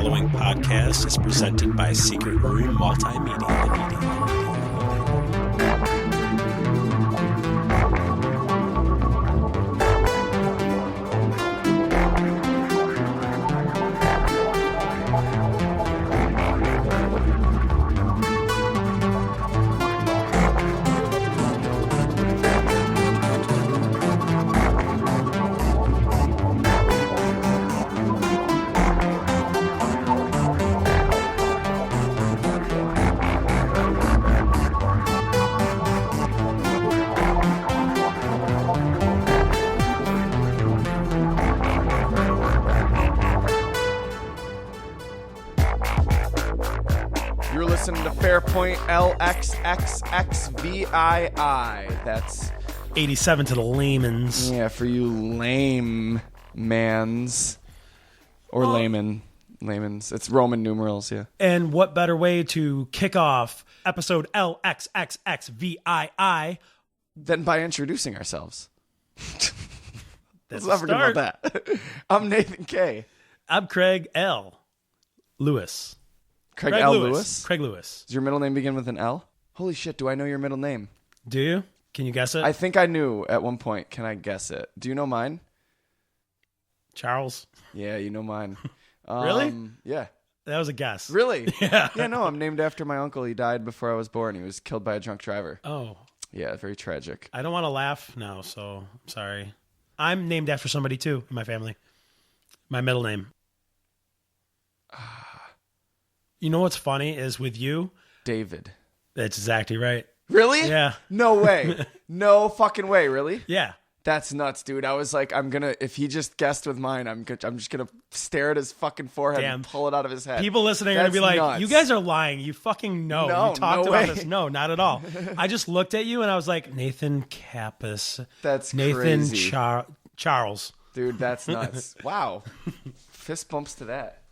following podcast is presented by Secret Room Multimedia. You're listening to Fairpoint LXXXVII. That's 87 to the layman's. yeah for you lame mans or layman's. It's Roman numerals, yeah. And what better way to kick off episode LXXXVII Than by introducing ourselves. Let's not forget about that. I'm Nathan K. I'm Craig L. Lewis. Craig L. Lewis. Craig Lewis. Does your middle name begin with an L? Holy shit, do I know your middle name? Do you? Can you guess it? I think I knew at one point. Can I guess it? Do you know mine? Charles. Yeah, you know mine. Really? Yeah. That was a guess. Really? Yeah. Yeah, no, I'm named after my uncle. He died before I was born. He was killed by a drunk driver. Oh. Yeah, very tragic. I don't want to laugh now, so I'm sorry. I'm named after somebody too in my family. My middle name. You know what's funny is with you? David. That's exactly right. Really? Yeah. No way. No fucking way, really? Yeah. That's nuts, dude. I was like, if he just guessed with mine, I'm just going to stare at his fucking forehead and pull it out of his head. People listening are going to be like, nuts. You guys are lying. You fucking know. No, you talked no about way. this. No, not at all. I just looked at you and I was like, Nathan Kappesser. That's Nathan crazy. Charles. Dude, that's nuts. Wow. Fist bumps to that.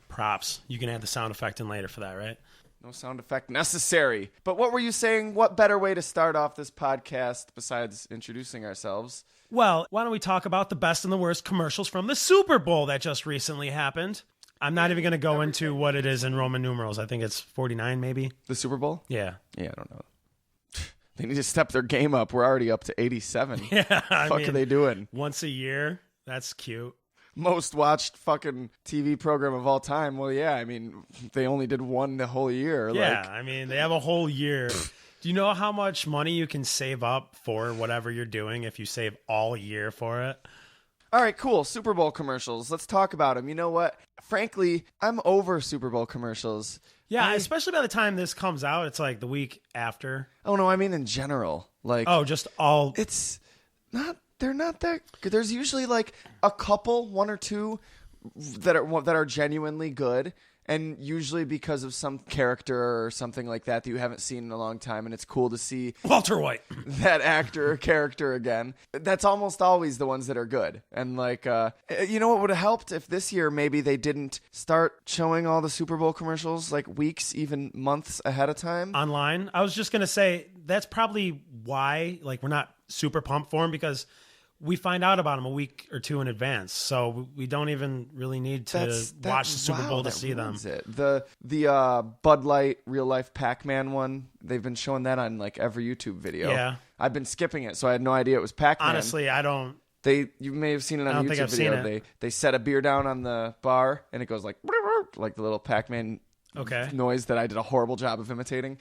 Props. You can add the sound effect in later for that, right? No sound effect necessary. But what were you saying? What better way to start off this podcast besides introducing ourselves? Well, why don't we talk about the best and the worst commercials from the Super Bowl that just recently happened? I'm not even going to go into what it is in Roman numerals. I think it's 49 maybe. The Super Bowl? Yeah. Yeah, I don't know. They need to step their game up. We're already up to 87. Yeah. What the fuck are they doing? Once a year. That's cute. Most watched fucking TV program of all time. Well, yeah, I mean, they only did one the whole year. Yeah, I mean, they have a whole year. Do you know how much money you can save up for whatever you're doing if you save all year for it? All right, cool. Super Bowl commercials. Let's talk about them. You know what? Frankly, I'm over Super Bowl commercials. Yeah, especially by the time this comes out, it's like the week after. Oh, no, I mean in general. Like, oh, just all. It's not. They're not that good. There's usually like a couple, one or two that are genuinely good, and usually because of some character or something like that you haven't seen in a long time, and it's cool to see Walter White, that actor or character again. That's almost always the ones that are good. And like, you know what would have helped if this year maybe they didn't start showing all the Super Bowl commercials like weeks, even months ahead of time online. I was just gonna say that's probably why like we're not super pumped for them, because we find out about them a week or two in advance, so we don't even really need to watch the Super Bowl to see them. The Bud Light real life Pac-Man one, they've been showing that on like every YouTube video. Yeah, I've been skipping it, so I had no idea it was Pac-Man. Honestly, I don't. You may have seen it on a YouTube video. They set a beer down on the bar, and it goes like the little Pac-Man noise that I did a horrible job of imitating.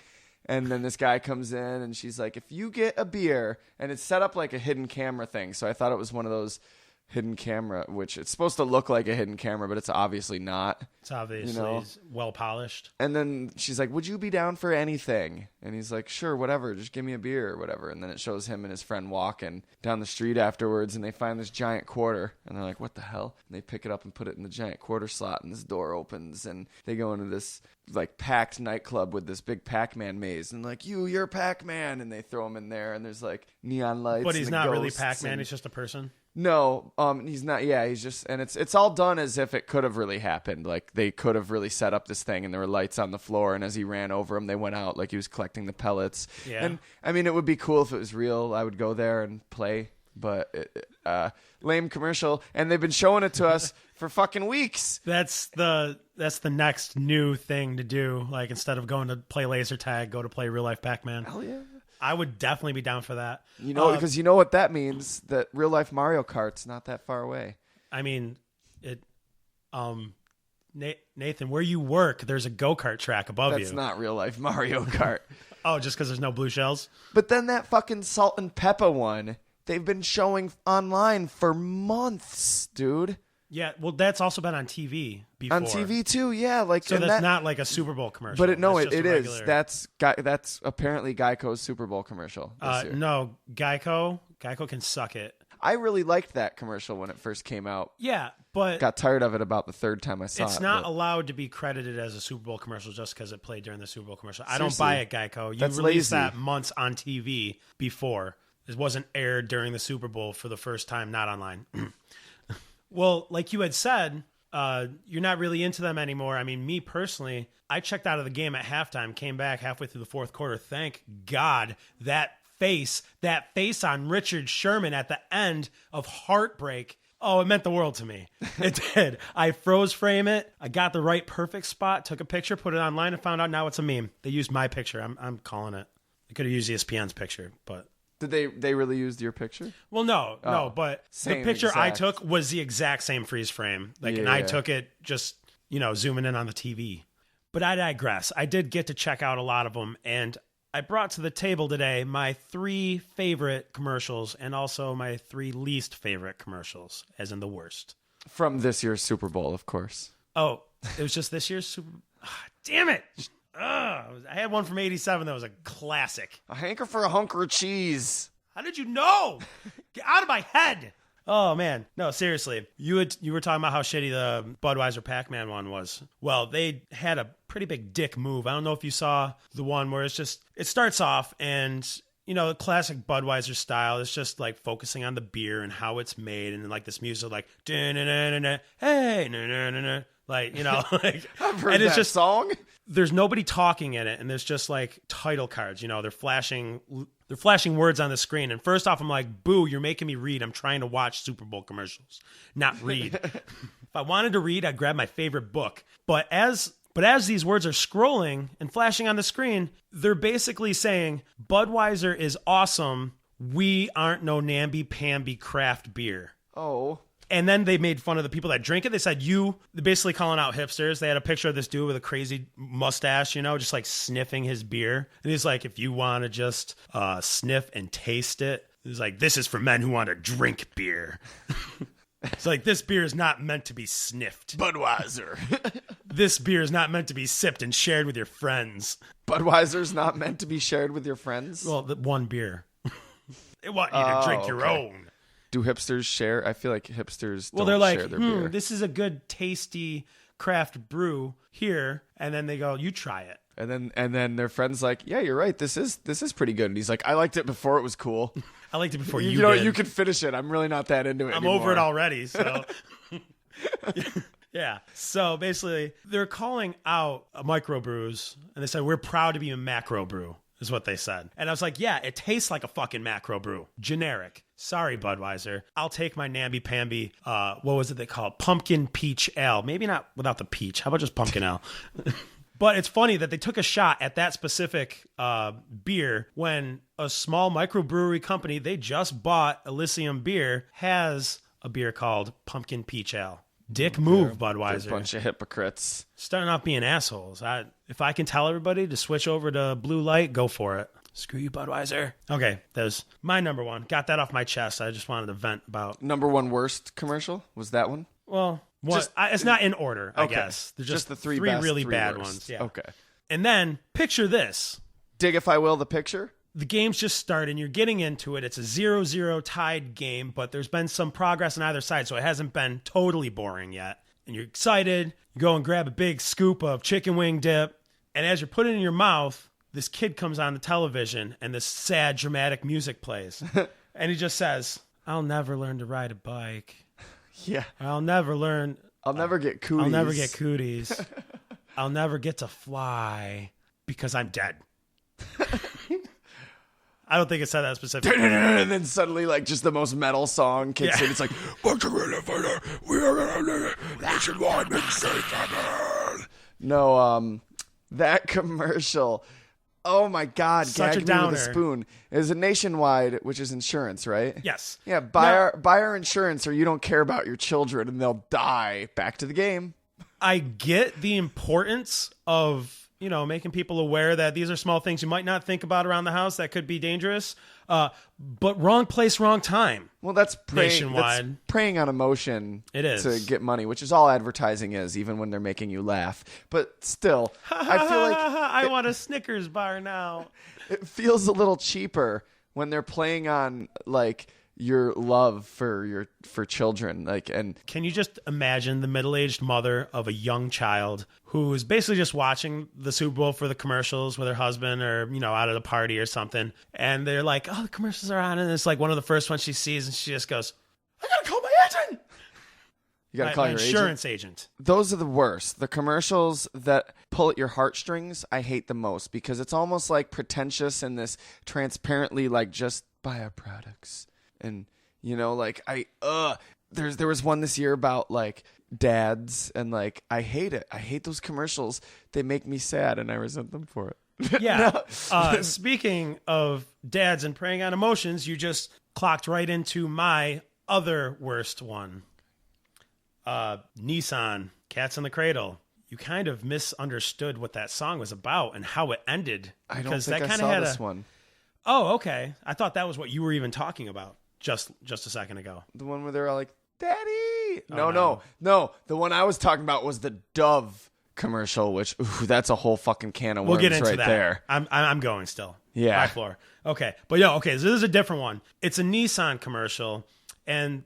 And then this guy comes in, and she's like, if you get a beer, and it's set up like a hidden camera thing. So I thought it was one of those hidden camera, which it's supposed to look like a hidden camera, but it's obviously not. It's obviously well polished. And then she's like, would you be down for anything? And he's like, sure, whatever, just give me a beer or whatever. And then it shows him and his friend walking down the street afterwards, and they find this giant quarter, and they're like, what the hell? And they pick it up and put it in the giant quarter slot, and this door opens, and they go into this like packed nightclub with this big Pac-Man maze, and like, you're Pac-Man, and they throw him in there, and there's like neon lights. But he's not really Pac-Man, he's just a person. No, he's not. Yeah, he's just, and it's all done as if it could have really happened. Like they could have really set up this thing, and there were lights on the floor, and as he ran over him, they went out like he was collecting the pellets. Yeah. And I mean, it would be cool if it was real. I would go there and play, but lame commercial, and they've been showing it to us for fucking weeks. That's the next new thing to do. Like, instead of going to play laser tag, go to play real life Pac-Man. Hell yeah. I would definitely be down for that. You know, because you know what that means, that real life Mario Kart's not that far away. I mean, Nathan, where you work, there's a go-kart track above you. That's not real life Mario Kart. Oh, just because there's no blue shells? But then that fucking Salt and Pepper one, they've been showing online for months, dude. Yeah, well, that's also been on TV before. On TV too, yeah. Like, so that's not like a Super Bowl commercial. But it is. That's apparently Geico's Super Bowl commercial this year. No, Geico can suck it. I really liked that commercial when it first came out. Yeah, but got tired of it about the third time I saw it. It's not allowed to be credited as a Super Bowl commercial just because it played during the Super Bowl commercial. I don't buy it, Geico. You released that months on TV before. It wasn't aired during the Super Bowl for the first time, not online. Well, like you had said, you're not really into them anymore. I mean, me personally, I checked out of the game at halftime, came back halfway through the fourth quarter. Thank God that face on Richard Sherman at the end of Heartbreak. Oh, it meant the world to me. It did. I froze frame it. I got the right perfect spot, took a picture, put it online, and found out now it's a meme. They used my picture. I'm calling it. They could have used ESPN's picture, but... Did they really use your picture? Well, no, but the picture I took was the exact same freeze frame. And I took it just, zooming in on the TV. But I digress. I did get to check out a lot of them, and I brought to the table today my 3 favorite commercials and also my 3 least favorite commercials, as in the worst. From this year's Super Bowl, of course. Oh, it was just this year's Super Bowl? Damn it! I had one from 87 that was a classic. A hanker for a hunker of cheese. How did you know? Get out of my head. Oh, man. No, seriously. You were talking about how shitty the Budweiser Pac-Man one was. Well, they had a pretty big dick move. I don't know if you saw the one where it starts off and, the classic Budweiser style. It's just like focusing on the beer and how it's made. And then like this music like, hey, like, like, I've heard that song. There's nobody talking in it, and there's just like title cards. They're flashing words on the screen. And first off, I'm like, boo, you're making me read. I'm trying to watch Super Bowl commercials, not read. If I wanted to read, I'd grab my favorite book. But as these words are scrolling and flashing on the screen, they're basically saying Budweiser is awesome. We aren't no namby-pamby craft beer. Oh. And then they made fun of the people that drink it. They said, they're basically calling out hipsters. They had a picture of this dude with a crazy mustache, just like sniffing his beer. And he's like, if you want to just sniff and taste it, he's like, this is for men who want to drink beer. It's like, this beer is not meant to be sniffed. Budweiser. This beer is not meant to be sipped and shared with your friends. Budweiser's not meant to be shared with your friends? Well, the one beer. They want you to drink your own. Do hipsters share? I feel like hipsters don't they're like, share their beer. This is a good, tasty craft brew here. And then they go, you try it. And then their friend's like, yeah, you're right. This is pretty good. And he's like, I liked it before it was cool. I liked it before you did. You could finish it. I'm really not that into it anymore. I'm over it already. So, yeah. So basically, they're calling out microbrews. And they said, we're proud to be a macro brew, is what they said. And I was like, yeah, it tastes like a fucking macro brew. Generic. Sorry, Budweiser. I'll take my namby-pamby, what was it they called? Pumpkin peach ale. Maybe not without the peach. How about just pumpkin ale? But it's funny that they took a shot at that specific beer when a small microbrewery company, they just bought Elysium Beer, has a beer called Pumpkin Peach Ale. Dick move, Budweiser. They're a bunch of hypocrites. Starting off being assholes. If I can tell everybody to switch over to Blue Light, go for it. Screw you, Budweiser. Okay, that was my number one. Got that off my chest. I just wanted to vent about. Number one worst commercial? Was that one? Well, it's not in order, I guess. There's just the three really bad ones. Yeah. Okay. And then, picture this. Dig, if I will, the picture? The game's just started, and you're getting into it. It's a 0-0 tied game, but there's been some progress on either side, so it hasn't been totally boring yet. And you're excited. You go and grab a big scoop of chicken wing dip, and as you're putting it in your mouth, this kid comes on the television, and this sad, dramatic music plays. And he just says, I'll never learn to ride a bike. Yeah. I'll never get cooties. I'll never get cooties. I'll never get to fly because I'm dead. I don't think it said that specifically. And then suddenly, like, just the most metal song kicks in. It's like, nationwide mixtape. No, that commercial. Oh my God! Such a Gag me downer. with a spoon. Is a nationwide, which is insurance, right? Yes. Yeah. Buy our insurance, or you don't care about your children, and they'll die. Back to the game. I get the importance of, making people aware that these are small things you might not think about around the house that could be dangerous. But wrong place, wrong time. Well, that's nationwide. That's preying on emotion. It is. To get money, which is all advertising is, even when they're making you laugh. But still, I feel like I want a Snickers bar now. It feels a little cheaper when they're playing on like your love for children, and can you just imagine the middle-aged mother of a young child who is basically just watching the Super Bowl for the commercials with her husband, or out at a party or something, and they're like, oh, the commercials are on, and it's like one of the first ones she sees, and she just goes, I gotta call my agent. You gotta call your insurance agent. Those are the worst. The commercials that pull at your heartstrings, I hate the most, because it's almost like pretentious and this transparently like, just buy our products. And there was one this year about like dads, and like I hate it. I hate those commercials. They make me sad, and I resent them for it. Yeah. Speaking of dads and preying on emotions, you just clocked right into my other worst one. Nissan, Cats in the Cradle. You kind of misunderstood what that song was about and how it ended. I don't think I saw this one. Oh, okay. I thought that was what you were even talking about just a second ago. The one where they're all like, Daddy. Oh, No. The one I was talking about was the Dove commercial, which that's a whole fucking can of worms. We'll get into right that. There. I'm going still. Yeah. High floor. Okay. But okay. So this is a different one. It's a Nissan commercial, and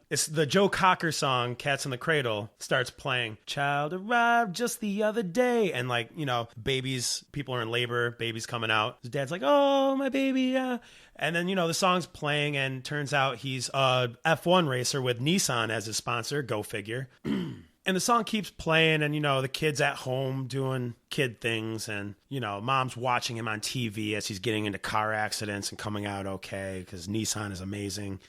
it's the Joe Cocker song, Cats in the Cradle, starts playing. Child arrived just the other day. And babies, people are in labor, baby's coming out. His dad's like, oh, my baby. And then, the song's playing, and turns out he's a F1 racer with Nissan as his sponsor. Go figure. And the song keeps playing, and, the kid's at home doing kid things, and, mom's watching him on TV as he's getting into car accidents and coming out okay, because Nissan is amazing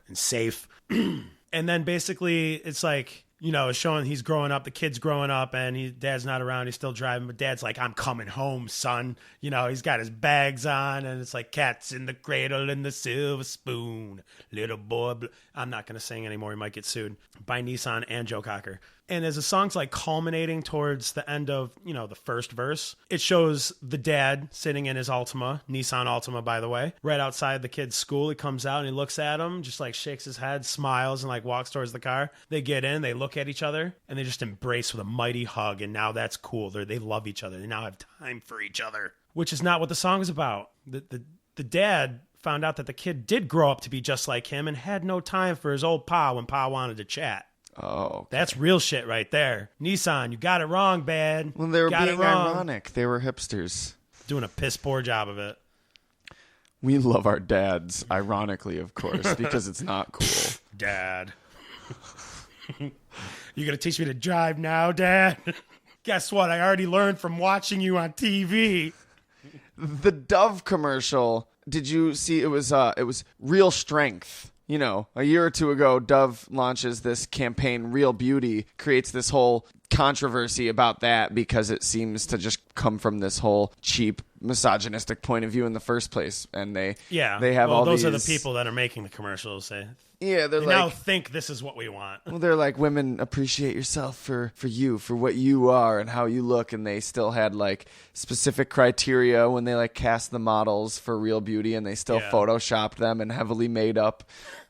and safe. And then basically it's like, it's showing he's growing up, the kid's growing up, and dad's not around, he's still driving, but dad's like, I'm coming home, son. He's got his bags on, and it's like, cats in the cradle and the silver spoon, little boy. I'm not going to sing anymore. He might get sued by Nissan and Joe Cocker. And as the song's like culminating towards the end of, the first verse, it shows the dad sitting in his Altima, Nissan Altima, by the way, right outside the kid's school. He comes out and he looks at him, just like shakes his head, smiles, and like walks towards the car. They get in, they look at each other, and they just embrace with a mighty hug. And now that's cool. They love each other. They now have time for each other, which is not what the song is about. The dad found out that the kid did grow up to be just like him and had no time for his old pa when pa wanted to chat. Oh, okay. That's real shit right there. Nissan, you got it wrong, bad. Well, they were being ironic. They were hipsters. Doing a piss poor job of it. We love our dads, ironically, of course, because it's not cool. Dad. You going to teach me to drive now, Dad? Guess what? I already learned from watching you on TV. The Dove commercial, did you see? It was Real Strength. A year or two ago, Dove launches this campaign, Real Beauty, creates this whole controversy about that because it seems to just come from this whole cheap misogynistic point of view in the first place. And they have all those these... are the people that are making the commercials. They like, now think this is what we want. Well, they're like, women, appreciate yourself for you, for what you are and how you look. And they still had like specific criteria when they like cast the models for Real Beauty, and they still photoshopped them and heavily made up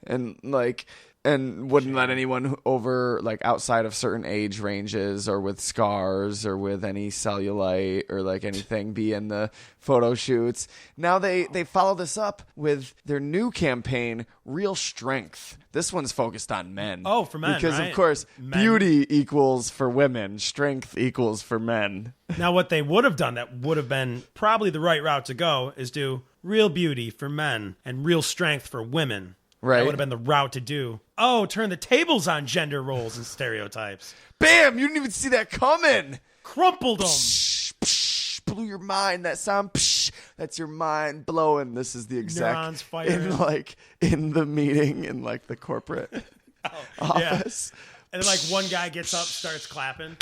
and wouldn't let anyone over like outside of certain age ranges or with scars or with any cellulite or like anything be in the photo shoots. Now they follow this up with their new campaign, Real Strength. This one's focused on men. Oh, for men, because right? Of course, men. Beauty equals for women, strength equals for men. Now, what they would have done that would have been probably the right route to go is do Real Beauty for men and Real Strength for women. Right. That would have been the route to do. Oh, turn the tables on gender roles and stereotypes. Bam! You didn't even see that coming. Crumpled them. Psh, psh, blew your mind. That sound. Psh, that's your mind blowing. This is the exact neurons firing in the meeting in like the corporate office. And then like one guy gets up, starts clapping,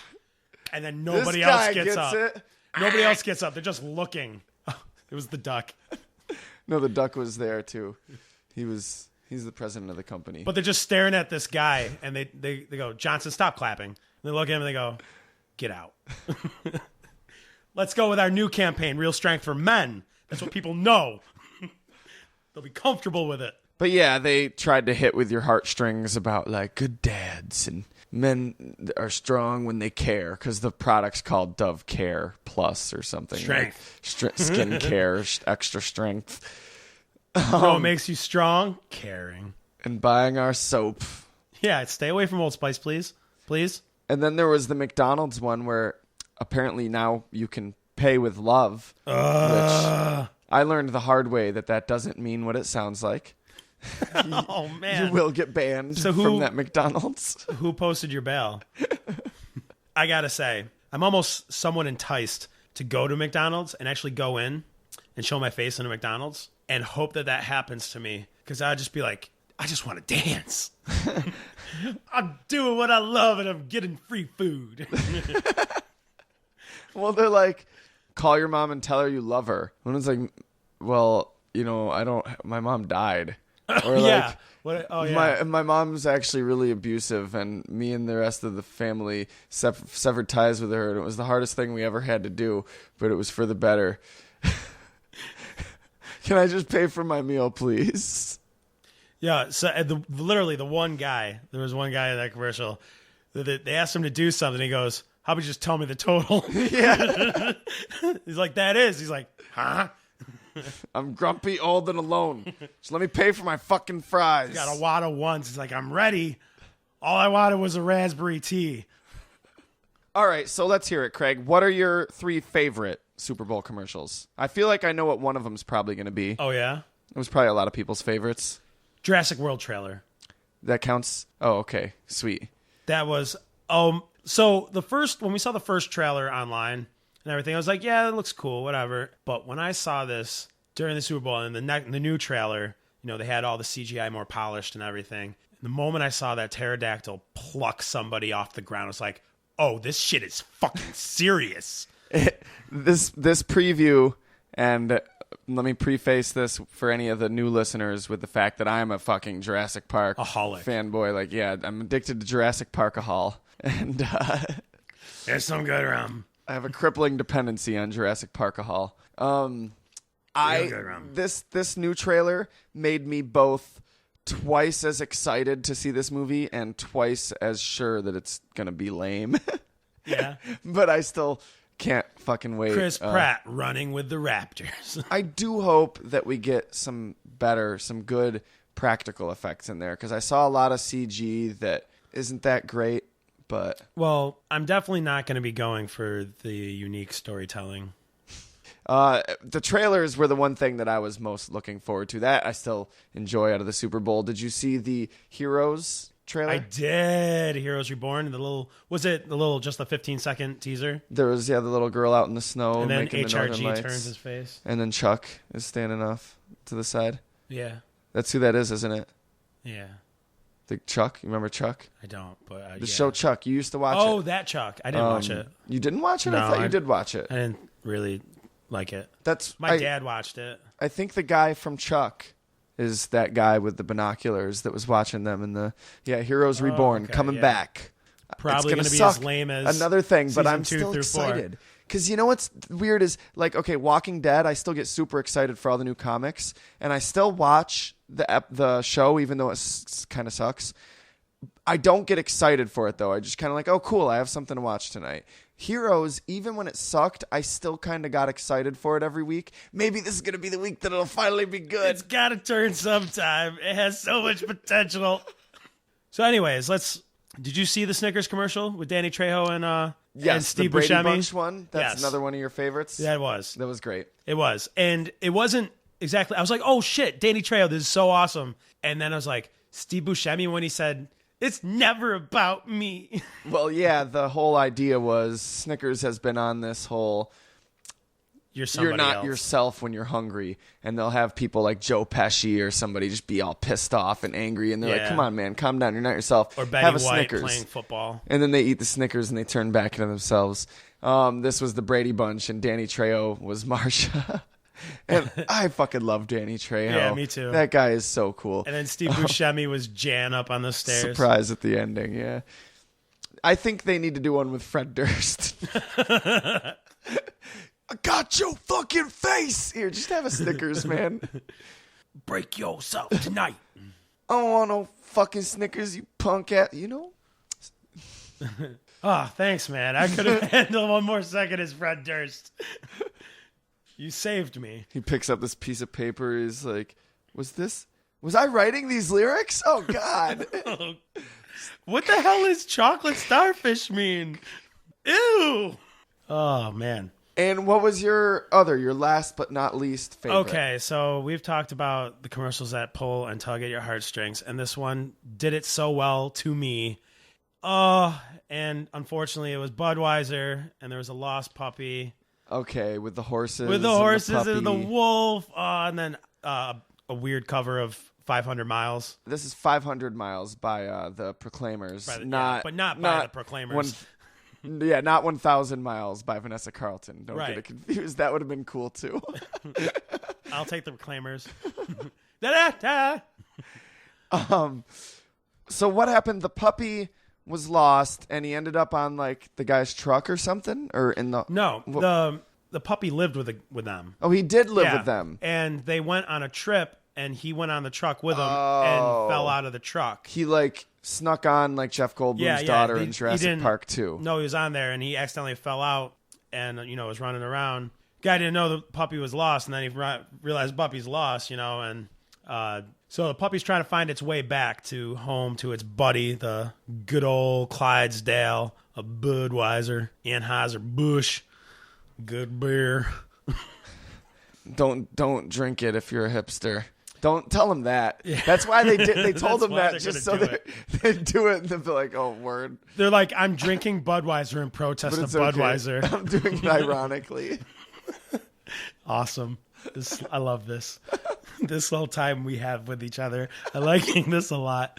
and then nobody else gets up. Nobody else gets up. They're just looking. It was the duck. No, the duck was there too. He's the president of the company. But they're just staring at this guy, and they go, Johnson, stop clapping. And they look at him and they go, get out. Let's go with our new campaign, Real Strength for Men. That's what people know. They'll be comfortable with it. But yeah, they tried to hit with your heartstrings about like good dads and men are strong when they care because the product's called Dove Care Plus or something. Strength. Like skin care, extra strength. What makes you strong? Caring. And buying our soap. Yeah, stay away from Old Spice, please. Please. And then there was the McDonald's one where apparently now you can pay with love. Which I learned the hard way that doesn't mean what it sounds like. Oh, man. You will get banned from that McDonald's. Who posted your bail? I got to say, I'm almost somewhat enticed to go to McDonald's and actually go in and show my face in a McDonald's and hope that happens to me. Because I'd just be like, I just want to dance. I'm doing what I love and I'm getting free food. Well, they're like, call your mom and tell her you love her. And it's like, well, my mom died. Or yeah. My mom's actually really abusive, and me and the rest of the family severed ties with her, and it was the hardest thing we ever had to do, but it was for the better. Can I just pay for my meal, please? Yeah, so literally the one guy, there was one guy in that commercial, they asked him to do something, he goes, how about you just tell me the total? Yeah. He's like, that is. He's like, huh? I'm grumpy, old, and alone. Just let me pay for my fucking fries. He got a wad of ones. He's like, I'm ready. All I wanted was a raspberry tea. All right, so let's hear it, Craig. What are your 3 favorite Super Bowl commercials? I feel like I know what one of them's probably going to be. Oh, yeah? It was probably a lot of people's favorites. Jurassic World trailer. That counts? Oh, okay. Sweet. That was... So when we saw the first trailer online and everything, I was like, yeah, it looks cool, whatever. But when I saw this during the Super Bowl and the new trailer, they had all the CGI more polished and everything. The moment I saw that pterodactyl pluck somebody off the ground, I was like, oh, this shit is fucking serious. This preview, and let me preface this for any of the new listeners with the fact that I'm a fucking Jurassic Park fanboy. Like, yeah, I'm addicted to Jurassic Park-ahol. And there's some good rum. I have a crippling dependency on Jurassic Park-ahol. This new trailer made me both twice as excited to see this movie and twice as sure that it's gonna be lame. Yeah, but I still can't fucking wait. Chris Pratt running with the Raptors. I do hope that we get some good practical effects in there because I saw a lot of CG that isn't that great. But I'm definitely not going to be going for the unique storytelling. The trailers were the one thing that I was most looking forward to. That I still enjoy out of the Super Bowl. Did you see the Heroes trailer? I did. Heroes Reborn. Just the 15-second teaser? There was, the little girl out in the snow. And then making the Northern HRG Lights. turns his face. And then Chuck is standing off to the side. Yeah. That's who that is, isn't it? Yeah. The Chuck? You remember Chuck? I don't, but the show Chuck. You used to watch it. Oh, that Chuck. I didn't watch it. You didn't watch it? No, I thought you did watch it. I didn't really like it. My dad watched it. I think the guy from Chuck is that guy with the binoculars that was watching them in the Heroes Reborn coming back. Probably going to be as lame as another thing, but I'm 2 still through excited. Because you know what's weird is, like, okay, Walking Dead, I still get super excited for all the new comics, and I still watch the show even though it kind of sucks. I don't get excited for it, though. I just kind of like, oh, cool, I have something to watch tonight. Heroes, even when it sucked, I still kind of got excited for it every week. Maybe this is going to be the week that it'll finally be good. It's got to turn sometime. It has so much potential. So anyways, did you see the Snickers commercial with Danny Trejo and Steve the Brady Buscemi? Bunch one? That's another one of your favorites? Yeah, it was. That was great. It was. And it wasn't exactly, I was like, oh shit, Danny Trejo, this is so awesome. And then I was like, Steve Buscemi, when he said, it's never about me. Well, yeah, the whole idea was Snickers has been on this whole, you're somebody not else. yourself when you're hungry. And they'll have people like Joe Pesci or somebody just be all pissed off and angry. And they're like, come on, man, calm down. You're not yourself. Or Betty have a White Snickers. playing football. And then they eat the Snickers and they turn back into themselves. This was the Brady Bunch, and Danny Trejo was Marsha. And I fucking love Danny Trejo. Yeah, me too. That guy is so cool. And then Steve Buscemi was Jan up on the stairs. Surprise at the ending, yeah. I think they need to do one with Fred Durst. I got your fucking face! Here, just have a Snickers, man. Break yourself tonight. I don't want no fucking Snickers, you punk ass. You know? Oh, thanks, man. I could have handled one more second as Fred Durst. You saved me. He picks up this piece of paper. He's like, was I writing these lyrics? Oh, God. What the hell is chocolate starfish mean? Ew. Oh, man. And what was your last but not least favorite? Okay, so we've talked about the commercials that pull and tug at your heartstrings, and this one did it so well to me. And unfortunately, it was Budweiser, and there was a lost puppy. Okay, with the horses. With the horses and the wolf, and then a weird cover of 500 Miles. This is 500 Miles by the Proclaimers. Not by the Proclaimers. Not 1,000 Miles by Vanessa Carlton. Don't get Right. it confused. That would have been cool, too. I'll take the Proclaimers. Da-da-da. So what happened? The puppy was lost, and he ended up on, like, the guy's truck or something? Or in the... No, the puppy lived with them. Oh, he did live with them. And they went on a trip, and he went on the truck with them and fell out of the truck. He, like, snuck on, like, Jeff Goldblum's daughter in Jurassic Park 2. No, he was on there, and he accidentally fell out and, was running around. Guy didn't know the puppy was lost, and then he realized puppy's lost, and... So the puppy's trying to find its way back to home to its buddy, the good old Clydesdale, a Budweiser, Anheuser-Busch, good beer. Don't drink it if you're a hipster. Don't tell him that. Yeah. That's why they did. They told him that just so they do it and they'll be like, "Oh, word." They're like, "I'm drinking Budweiser in protest of Budweiser." Okay. I'm doing it ironically. Awesome. I love this. This whole time we have with each other. I liking this a lot.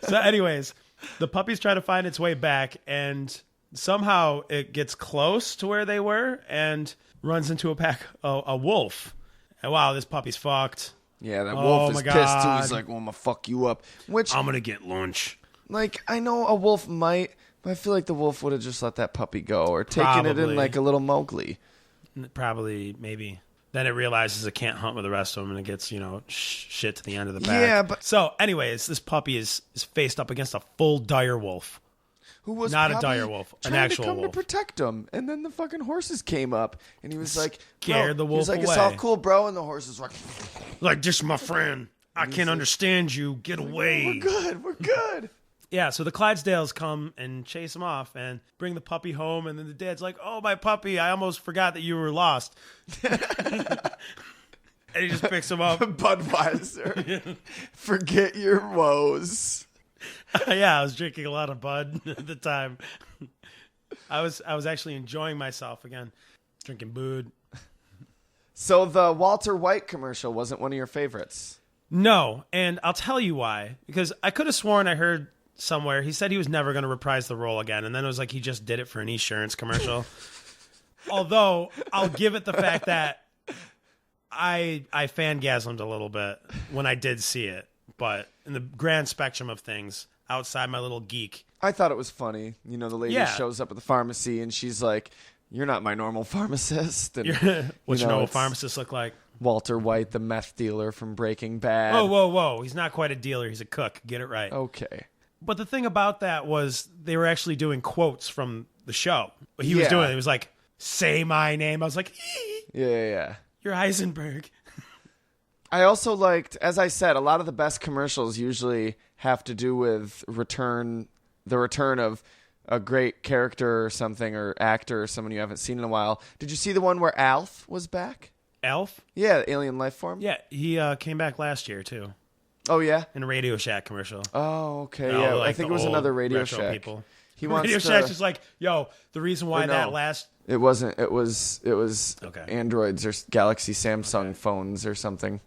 So anyways, the puppy's trying to find its way back, and somehow it gets close to where they were and runs into a wolf. And wow, this puppy's fucked. Yeah, that wolf is pissed too. He's like, well, I'm gonna fuck you up. Which I'm gonna get lunch. Like, I know a wolf might, but I feel like the wolf would have just let that puppy go or taken it in like a little Mowgli. Probably, maybe. Then it realizes it can't hunt with the rest of them, and it gets, shit to the end of the back. Yeah, but... So, anyways, this puppy is faced up against a full dire wolf. Who was not a dire wolf, an actual wolf. Trying to come to protect him. And then the fucking horses came up, and he was like... Scared the wolf away. He's like, it's all cool, bro. And the horses were like, just my friend. I can't understand you. Get away. We're good. Yeah, so the Clydesdales come and chase him off and bring the puppy home. And then the dad's like, oh, my puppy, I almost forgot that you were lost. And he just picks him up. Budweiser. Forget your woes. Yeah, I was drinking a lot of Bud at the time. I was actually enjoying myself again, drinking Bud. So the Walter White commercial wasn't one of your favorites? No, and I'll tell you why. Because I could have sworn I heard... somewhere he said he was never going to reprise the role again, and then it was like he just did it for an Esurance commercial. Although I'll give it the fact that I fangasmed a little bit when I did see it, but in the grand spectrum of things, outside my little geek, I thought it was funny. The lady shows up at the pharmacy and she's like, "You're not my normal pharmacist." And what what pharmacists look like. Walter White, the meth dealer from Breaking Bad. Whoa! He's not quite a dealer; he's a cook. Get it right. Okay. But the thing about that was they were actually doing quotes from the show. What he was doing, it was like, say my name. I was like, yeah. You're Heisenberg. I also liked, as I said, a lot of the best commercials usually have to do with the return of a great character or something, or actor or someone you haven't seen in a while. Did you see the one where Alf was back? Alf? Yeah, Alien Life Form. Yeah, he came back last year, too. Oh, yeah? In a Radio Shack commercial. Oh, okay. Yeah, I think it was another Radio Shack. People. He wants Radio to... Shack's just like, yo, the reason why that last... It wasn't. It was okay. Androids or Galaxy Samsung phones or something.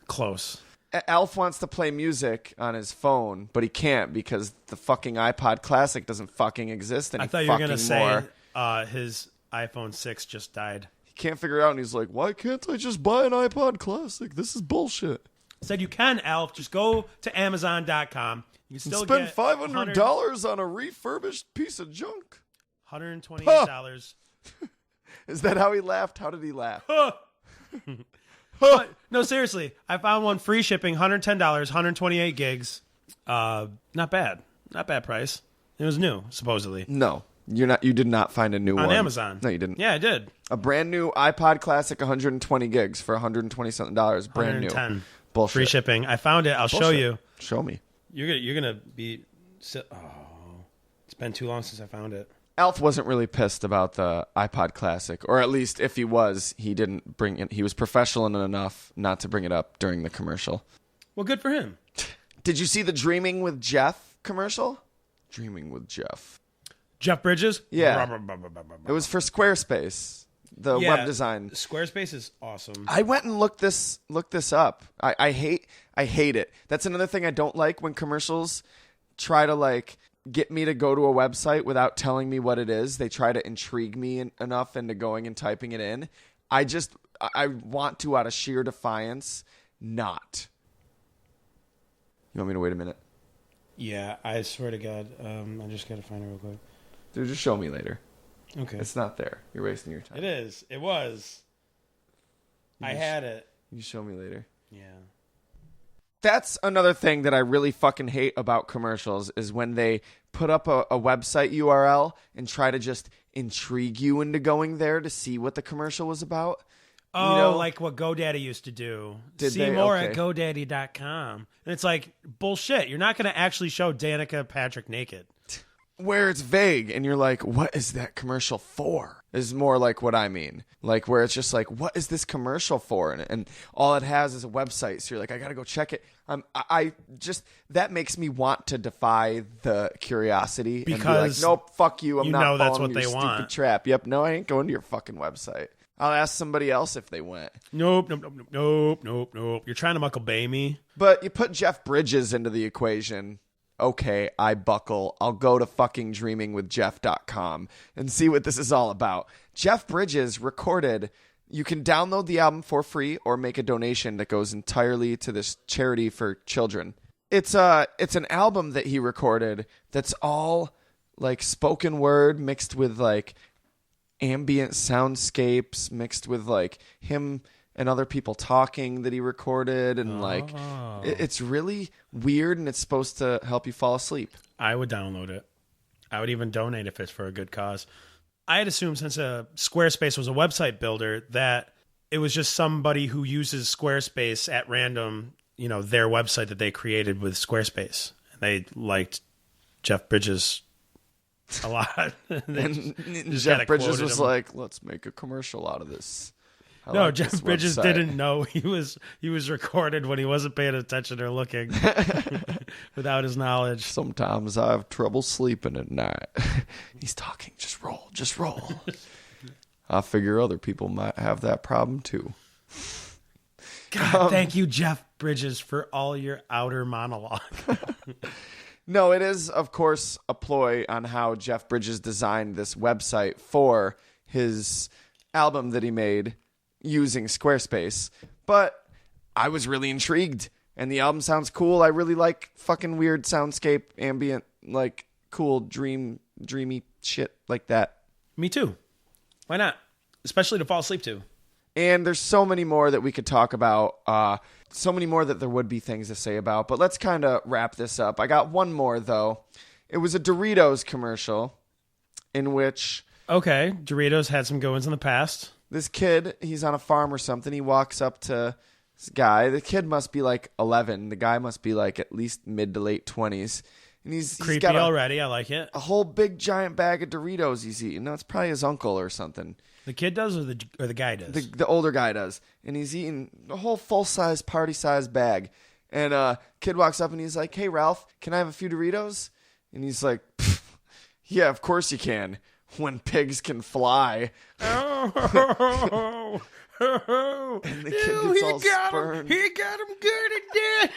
Close. Elf wants to play music on his phone, but he can't because the fucking iPod Classic doesn't fucking exist anymore. I thought you were going to say his iPhone 6 just died. He can't figure it out, and he's like, why can't I just buy an iPod Classic? This is bullshit. Said you can, Elf. Just go to Amazon.com. You can still spend $500 on a refurbished piece of junk. $128. Is that how he laughed? How did he laugh? But, no, seriously. I found one free shipping, $110, 128 gigs. Not bad. Not bad price. It was new, supposedly. No, you did not find a new one. On Amazon. No, you didn't. Yeah, I did. A brand new iPod Classic, 120 gigs for $120-something. Brand new. 110. Bullshit. Free shipping. I found it. I'll show you. Show me. You're gonna be... Oh, it's been too long since I found it. Elf wasn't really pissed about the iPod Classic, or at least if he was, he didn't bring it. He was professional enough not to bring it up during the commercial. Well, good for him. Did you see the Dreaming with Jeff commercial? Dreaming with Jeff. Jeff Bridges? Yeah. It was for Squarespace, the web design. Squarespace is awesome. I went and looked this up. I hate it. That's another thing I don't like when commercials try to get me to go to a website without telling me what it is. They try to intrigue me enough into going and typing it in. I want to, out of sheer defiance, not. You want me to wait a minute? Yeah, I swear to God. I just got to find it real quick. Dude, just show me later. Okay. It's not there. You're wasting your time. It is. It was. I had it. You show me later. Yeah. That's another thing that I really fucking hate about commercials is when they put up a website URL and try to just intrigue you into going there to see what the commercial was about. Oh, like what GoDaddy used to do. See more at GoDaddy.com. And it's like, bullshit. You're not going to actually show Danica Patrick naked. Where it's vague and you're like, what is that commercial for? Is more like what I mean. Like where it's just like, what is this commercial for? And all it has is a website. So you're like, I got to go check it. That makes me want to defy the curiosity. Because and be like, nope, fuck you. I'm not that's following what your they stupid want. trap. Yep. No, I ain't going to your fucking website. I'll ask somebody else if they went. Nope. You're trying to Michael Bay me. But you put Jeff Bridges into the equation. Okay, I buckle. I'll go to fucking dreamingwithjeff.com and see what this is all about. Jeff Bridges recorded. You can download the album for free or make a donation that goes entirely to this charity for children. It's an album that he recorded that's all like spoken word mixed with like ambient soundscapes mixed with like him and other people talking that he recorded, and it's really weird, and it's supposed to help you fall asleep. I would download it. I would even donate if it's for a good cause. I had assumed since Squarespace was a website builder that it was just somebody who uses Squarespace at random, their website that they created with Squarespace. And they liked Jeff Bridges a lot. and Jeff Bridges was like, let's make a commercial out of this. No, Jeff Bridges didn't know he was recorded when he wasn't paying attention or looking without his knowledge. Sometimes I have trouble sleeping at night. He's talking. Just roll. I figure other people might have that problem too. God, thank you, Jeff Bridges, for all your outer monologue. No, it is, of course, a ploy on how Jeff Bridges designed this website for his album that he made using Squarespace, but I was really intrigued, and the album sounds cool. I really like fucking weird soundscape, ambient, like cool dreamy shit like that. Me too. Why not? Especially to fall asleep to. And there's so many more that we could talk about, so many more that there would be things to say about, but let's kind of wrap this up. I got one more, though. It was a Doritos commercial in which... Okay, Doritos had some goings in the past. This kid, he's on a farm or something. He walks up to this guy. The kid must be like 11. The guy must be like at least mid to late 20s. And he's creepy got already. I like it. A whole big giant bag of Doritos he's eating. No, it's probably his uncle or something. The kid does or the guy does? The older guy does. And he's eating a whole full-size, party-size bag. And kid walks up and he's like, hey, Ralph, can I have a few Doritos? And he's like, Yeah, of course you can. When pigs can fly. Oh, And the kid gets all spurned. He got him good and dead.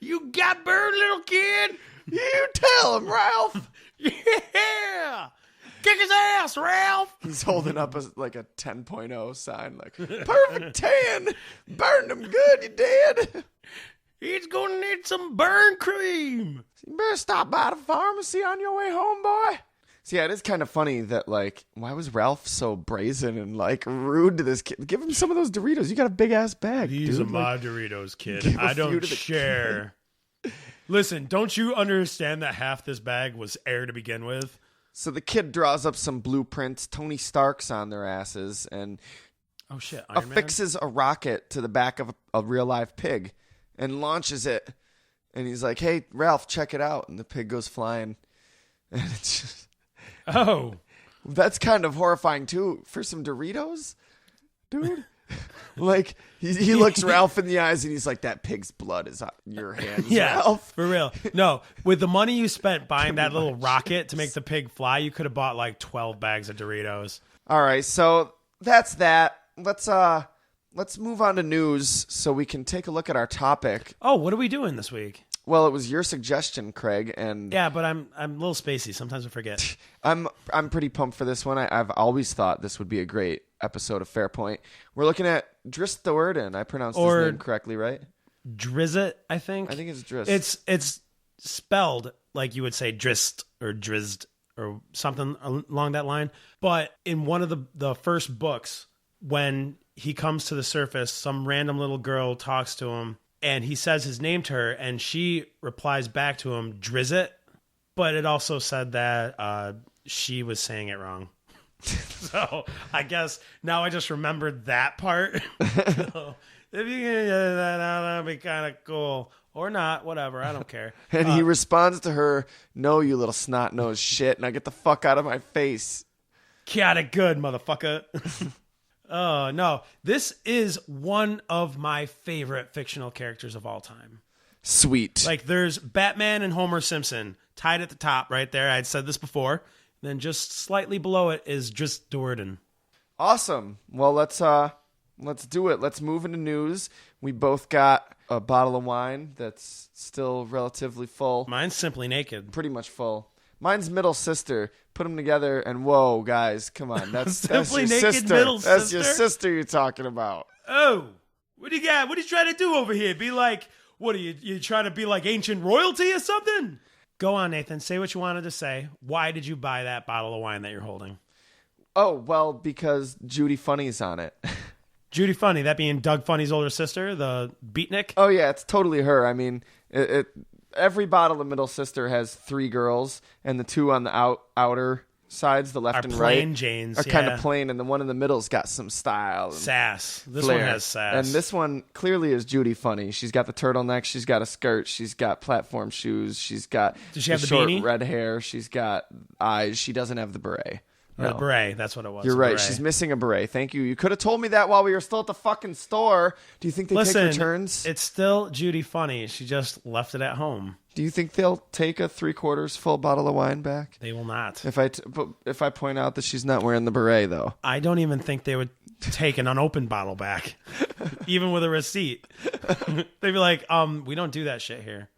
You got burned, little kid. You tell him, Ralph. Yeah. Kick his ass, Ralph. He's holding up a 10.0 sign, like, perfect 10. Burned him good, you did. He's going to need some burn cream. You better stop by the pharmacy on your way home, boy. So, yeah, it is kind of funny that, why was Ralph so brazen and, rude to this kid? Give him some of those Doritos. You got a big-ass bag, These dude. are my Doritos, kid. I don't share. Listen, don't you understand that half this bag was air to begin with? So the kid draws up some blueprints, Tony Stark's on their asses, and oh shit, Iron affixes a rocket to the back of a real-life pig and launches it. And he's like, hey, Ralph, check it out. And the pig goes flying. And it's just... Oh. That's kind of horrifying, too, for some Doritos, dude. He looks Ralph in the eyes and he's like, that pig's blood is on your hands, yeah, Ralph. For real. No, with the money you spent buying that little rocket to make the pig fly, you could have bought 12 bags of Doritos. All right, so that's that. Let's move on to news so we can take a look at our topic. Oh, what are we doing this week? Well, it was your suggestion, Craig, and yeah, but I'm a little spacey. Sometimes I forget. I'm pretty pumped for this one. I've always thought this would be a great episode of Fairpoint. We're looking at Drizzt Do'Urden. I pronounced his name correctly, right? Drizzt, I think. I think it's Drizzt. It's spelled like you would say Drizzt or Drizzt or something along that line. But in one of the first books, when he comes to the surface, some random little girl talks to him. And he says his name to her, and she replies back to him, Drizzt. But it also said that she was saying it wrong. So I guess now I just remembered that part. So if you can get that out, that'd be kind of cool. Or not, whatever. I don't care. And he responds to her, no, you little snot-nosed shit. Now get the fuck out of my face. Got it good, motherfucker. Oh, no. This is one of my favorite fictional characters of all time. Sweet. There's Batman and Homer Simpson tied at the top right there. I'd said this before. Then just slightly below it is Drizzt Do'Urden. Awesome. Well, let's do it. Let's move into news. We both got a bottle of wine that's still relatively full. Mine's Simply Naked. Pretty much full. Mine's middle sister. Put them together, and whoa, guys, come on. That's your Naked sister. Middle That's Sister? your sister you're talking about. Oh, what do you got? What are you trying to do over here? Be like, what are you trying to be like ancient royalty or something? Go on, Nathan. Say what you wanted to say. Why did you buy that bottle of wine that you're holding? Oh, well, because Judy Funny's on it. Judy Funny, that being Doug Funny's older sister, the beatnik? Oh, yeah, it's totally her. I mean, every bottle of Middle Sister has 3 girls, and the 2 on the outer sides, the left and right, Janes, are kind of plain, and the one in the middle's got some style. And sass. This flair. one has sass. And this one clearly is Judy Funny. She's got the turtleneck, she's got a skirt, she's got platform shoes, she's got Does she have the short beanie? red hair, she's got eyes, she doesn't have the beret. No. The beret, that's what it was. You're right. Beret. She's missing a beret. Thank you. You could have told me that while we were still at the fucking store. Do you think they take returns? It's still Judy Funny. She just left it at home. Do you think they'll take a 3/4 full bottle of wine back? They will not. If I point out that she's not wearing the beret, though. I don't even think they would take an unopened bottle back, even with a receipt. They'd be like, we don't do that shit here.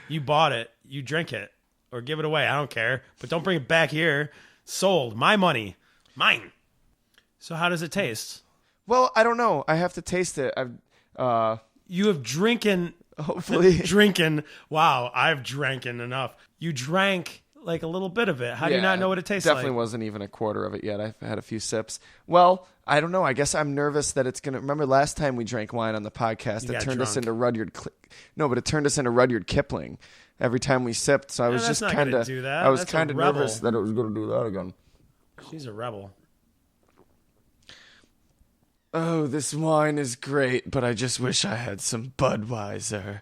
You bought it. You drink it. Or give it away. I don't care. But don't bring it back here. Sold. My money. Mine. So how does it taste? Well, I don't know. I have to taste it. You have drinking. Hopefully. Drinking. Wow, I've drankin' enough. You drank like a little bit of it. How do you not know what it tastes like? Definitely wasn't even a quarter of it yet. I've had a few sips. Well, I don't know. I guess I'm nervous that it's going to... Remember last time we drank wine on the podcast, it turned us into Rudyard... No, but it turned us into Rudyard Kipling every time we sipped. So I was just kind of... I was kind of nervous that it was going to do that again. She's a rebel. Oh, this wine is great, but I just wish I had some Budweiser.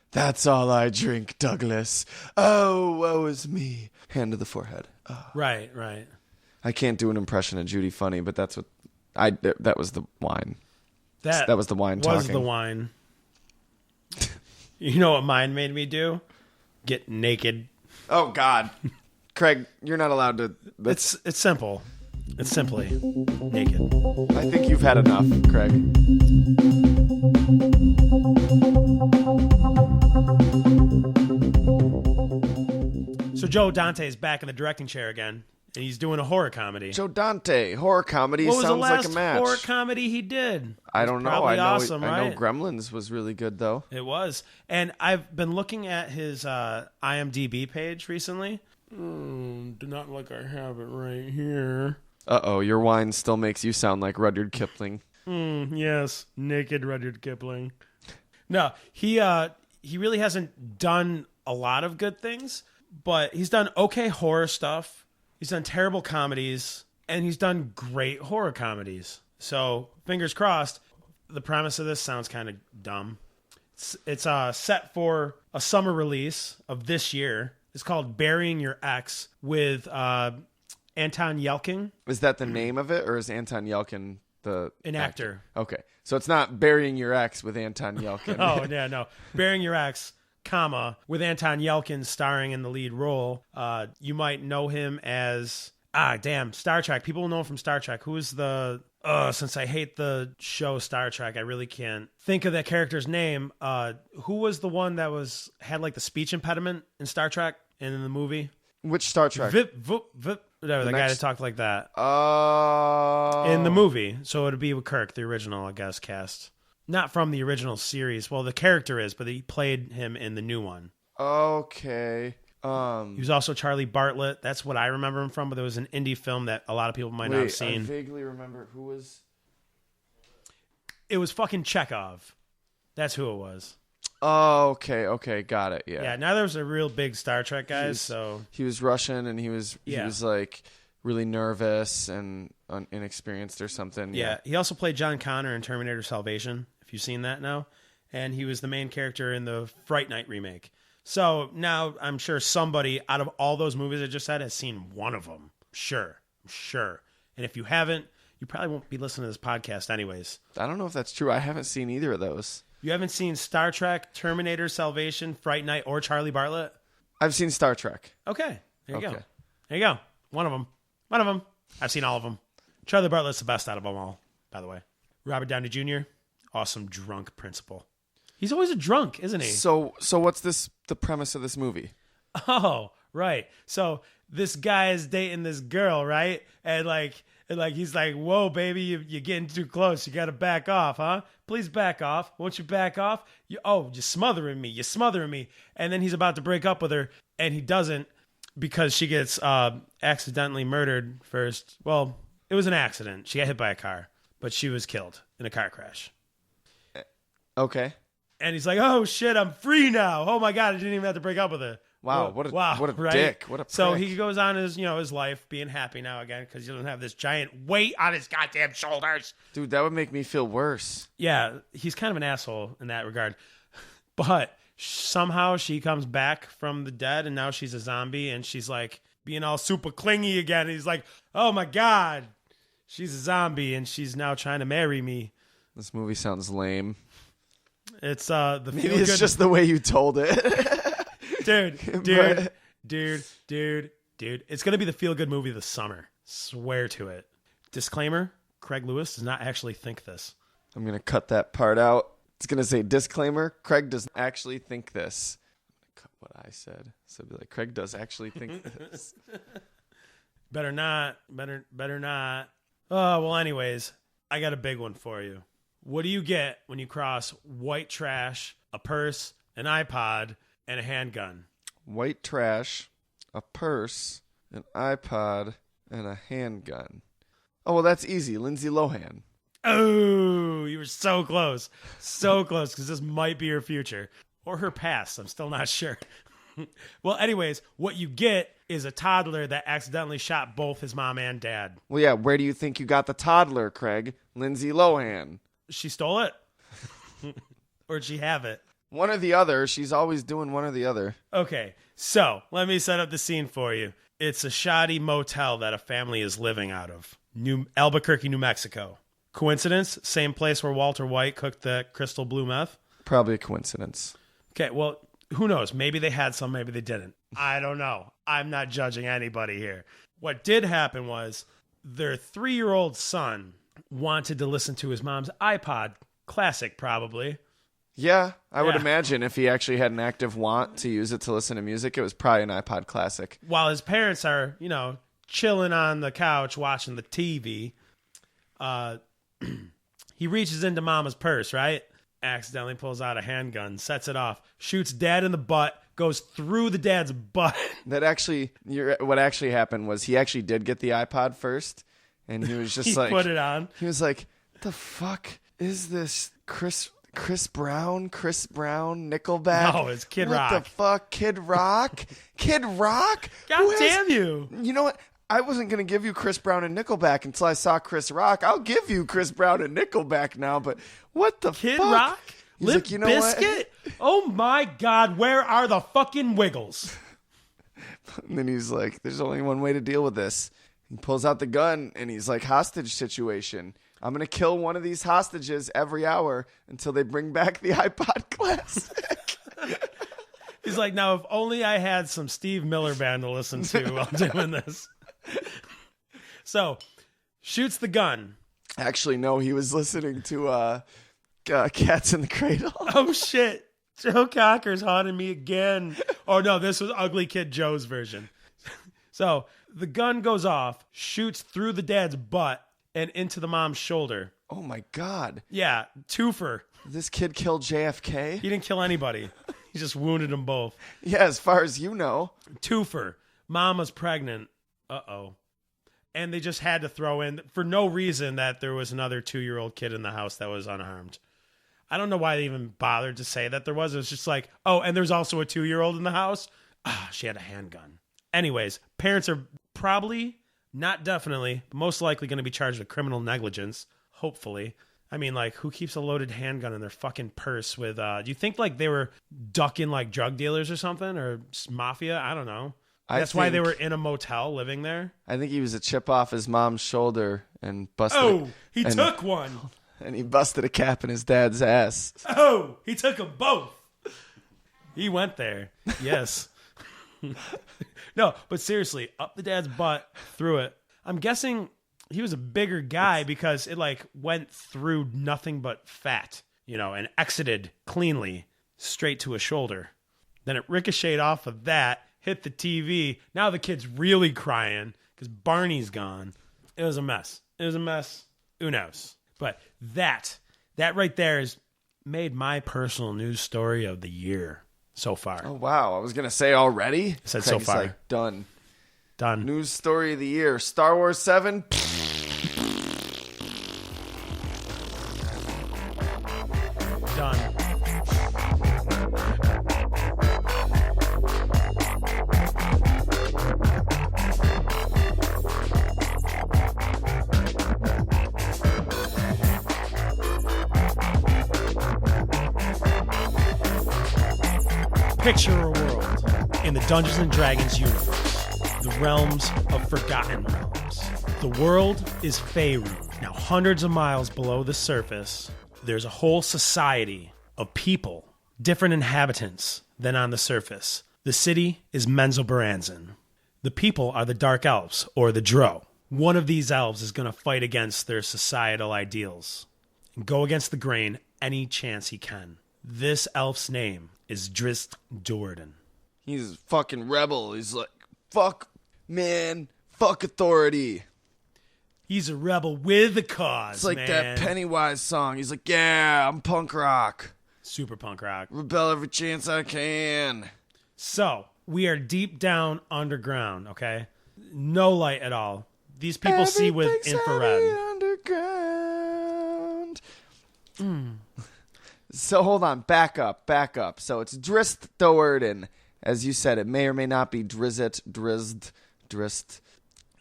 That's all I drink, Douglas. Oh, woe is me. Hand to the forehead. Oh. Right. I can't do an impression of Judy Funny, but that's what that was the wine. That was the wine talking. Was the wine. You know what mine made me do? Get naked. Oh, God. Craig, you're not allowed to... It's simple. It's simply naked. I think you've had enough, Craig. So Joe Dante is back in the directing chair again, and he's doing a horror comedy. Joe Dante, horror comedy what was sounds the last like a match. horror comedy he did? I don't know. Probably awesome, I right? know Gremlins was really good, though. It was. And I've been looking at his IMDb page recently. Do not like I have it right here. Uh-oh, your wine still makes you sound like Rudyard Kipling. Yes, naked Rudyard Kipling. No, he really hasn't done a lot of good things, but he's done okay horror stuff. He's done terrible comedies, and he's done great horror comedies. So, fingers crossed. The premise of this sounds kind of dumb. It's set for a summer release of this year. It's called Burying Your Ex with Anton Yelchin. Is that the name of it, or is Anton Yelchin an actor? Okay, so it's not Burying Your Ex with Anton Yelchin. Oh, yeah, no. Burying Your Ex, with Anton Yelchin starring in the lead role. You might know him as... Star Trek. People know him from Star Trek. Who is the... since I hate the show Star Trek, I really can't think of that character's name. Who was the one that had like the speech impediment in Star Trek and in the movie? Which Star Trek? Vip, whatever, the guy that talked like that. In the movie. So it would be with Kirk, the original, I guess, cast. Not from the original series. Well, the character is, but he played him in the new one. Okay. He was also Charlie Bartlett. That's what I remember him from, but there was an indie film that a lot of people might not have seen. I vaguely remember who was... It was fucking Chekhov. That's who it was. Oh, okay, got it. Yeah. Yeah. Now there's a real big Star Trek guys. So he was Russian, and he was like really nervous and inexperienced or something. Yeah. He also played John Connor in Terminator Salvation. If you've seen that now, and he was the main character in the Fright Night remake. So now I'm sure somebody out of all those movies I just said has seen one of them. Sure. And if you haven't, you probably won't be listening to this podcast anyways. I don't know if that's true. I haven't seen either of those. You haven't seen Star Trek, Terminator, Salvation, Fright Night, or Charlie Bartlett? I've seen Star Trek. Okay. There you go. One of them. I've seen all of them. Charlie Bartlett's the best out of them all, by the way. Robert Downey Jr., awesome drunk principal. He's always a drunk, isn't he? So what's the premise of this movie? Oh, right. So this guy is dating this girl, right? And he's like, whoa, baby, you're getting too close. You got to back off, huh? Please back off. Won't you back off? You're smothering me. You're smothering me. And then he's about to break up with her, and he doesn't because she gets accidentally murdered first. Well, it was an accident. She got hit by a car, but she was killed in a car crash. Okay. And he's like, oh, shit, I'm free now. Oh, my God, I didn't even have to break up with her. Wow, what a right? dick. What a prick. So he goes on his life being happy now again because he doesn't have this giant weight on his goddamn shoulders. Dude, that would make me feel worse. Yeah, he's kind of an asshole in that regard. But somehow she comes back from the dead and now she's a zombie and she's like being all super clingy again. And he's like, oh, my God, she's a zombie and she's now trying to marry me. This movie sounds lame. It's maybe it's just the way you told it. Dude. It's going to be the feel-good movie of the summer. Swear to it. Disclaimer, Craig Lewis does not actually think this. I'm going to cut that part out. It's going to say, disclaimer, Craig doesn't actually think this. I'm going to cut what I said. So it'll be like, Craig does actually think this. Better not. Oh, well, anyways, I got a big one for you. What do you get when you cross white trash, a purse, an iPod, and a handgun? White trash, a purse, an iPod, and a handgun. Oh, well, that's easy. Lindsay Lohan. Oh, you were so close. So close, because this might be her future. Or her past. I'm still not sure. Well, anyways, what you get is a toddler that accidentally shot both his mom and dad. Well, yeah, where do you think you got the toddler, Craig? Lindsay Lohan. She stole it? Or did she have it? One or the other. She's always doing one or the other. Okay, so let me set up the scene for you. It's a shoddy motel that a family is living out of. Albuquerque, New Mexico. Coincidence? Same place where Walter White cooked the crystal blue meth? Probably a coincidence. Okay, well, who knows? Maybe they had some, maybe they didn't. I don't know. I'm not judging anybody here. What did happen was their 3-year-old son wanted to listen to his mom's iPod Classic, probably. Yeah, I would imagine if he actually had an active want to use it to listen to music, it was probably an iPod Classic. While his parents are, chilling on the couch watching the TV, he reaches into Mama's purse, right? Accidentally pulls out a handgun, sets it off, shoots Dad in the butt, goes through the dad's butt. What actually happened was he actually did get the iPod first, and he was just he put it on. He was like, "The fuck is this, Chris Brown, Nickelback? No, it's Kid Rock. What the fuck, Kid Rock? Kid Rock? God damn you! You know what? I wasn't going to give you Chris Brown and Nickelback until I saw Chris Rock. I'll give you Chris Brown and Nickelback now, but what the Kid fuck? Rock? Limp like, Bizkit? Oh my God, where are the fucking Wiggles? And then he's like, there's only one way to deal with this. He pulls out the gun and he's like, hostage situation. I'm going to kill one of these hostages every hour until they bring back the iPod Classic. He's like, now if only I had some Steve Miller Band to listen to while doing this. So, shoots the gun. Actually, no, he was listening to Cats in the Cradle. Oh, shit. Joe Cocker's haunting me again. Oh, no, this was Ugly Kid Joe's version. So, the gun goes off, shoots through the dad's butt and into the mom's shoulder. Oh, my God. Yeah, twofer. This kid killed JFK? He didn't kill anybody. He just wounded them both. Yeah, as far as you know. Twofer. Mama's pregnant. Uh-oh. And they just had to throw in, for no reason, that there was another 2-year-old kid in the house that was unharmed. I don't know why they even bothered to say that there was. It was just like, oh, and there's also a 2-year-old in the house. Ah, she had a handgun. Anyways, parents are probably, not definitely, most likely going to be charged with criminal negligence. Hopefully. I mean, like, who keeps a loaded handgun in their fucking purse with, do you think, like, they were ducking, like, drug dealers or something? Or mafia? I don't know. That's why they were in a motel living there? I think he was a chip off his mom's shoulder and busted. Oh, he took one. And he busted a cap in his dad's ass. Oh, he took them both. He went there. Yes. No, but seriously, up the dad's butt, through it. I'm guessing he was a bigger guy because it like went through nothing but fat, and exited cleanly straight to a shoulder. Then it ricocheted off of that, hit the TV. Now the kid's really crying because Barney's gone. It was a mess. Who knows? But that right there has made my personal news story of the year so far. Oh, wow. I was going to say already. I said so far. Like, done. Done. News story of the year. Star Wars 7. Done. Picture a world in the Dungeons and Dragons universe, the realms of Forgotten Realms. The world is Faerun. Now, hundreds of miles below the surface, there's a whole society of people, different inhabitants than on the surface. The city is Menzoberranzan. The people are the Dark Elves, or the Drow. One of these elves is going to fight against their societal ideals and go against the grain any chance he can. This elf's name is Drizzt Do'Urden. He's a fucking rebel. He's like, fuck, man, fuck authority. He's a rebel with a cause, It's like man. that Pennywise song. He's like, yeah, I'm punk rock. Super punk rock. Rebel every chance I can. So, we are deep down underground, okay? No light at all. These people see with infrared. Underground. So hold on, back up. So it's Drizzt Do'Urden. As you said, it may or may not be Drizzt.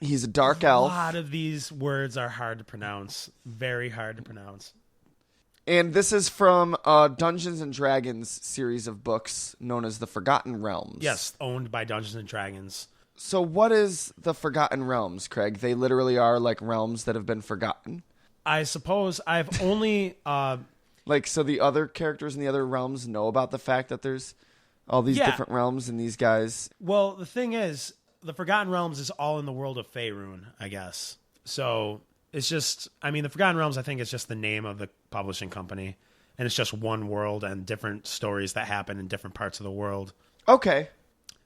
He's a dark elf. A lot of these words are hard to pronounce. Very hard to pronounce. And this is from Dungeons and Dragons series of books known as the Forgotten Realms. Yes, owned by Dungeons and Dragons. So what is the Forgotten Realms, Craig? They literally are like realms that have been forgotten? I suppose I've only... Like, so the other characters in the other realms know about the fact that there's All these different realms and these guys. Well, the thing is, the Forgotten Realms is all in the world of Faerun, I guess. So it's just, I mean, the Forgotten Realms, I think, is just the name of the publishing company. And it's just one world and different stories that happen in different parts of the world. Okay.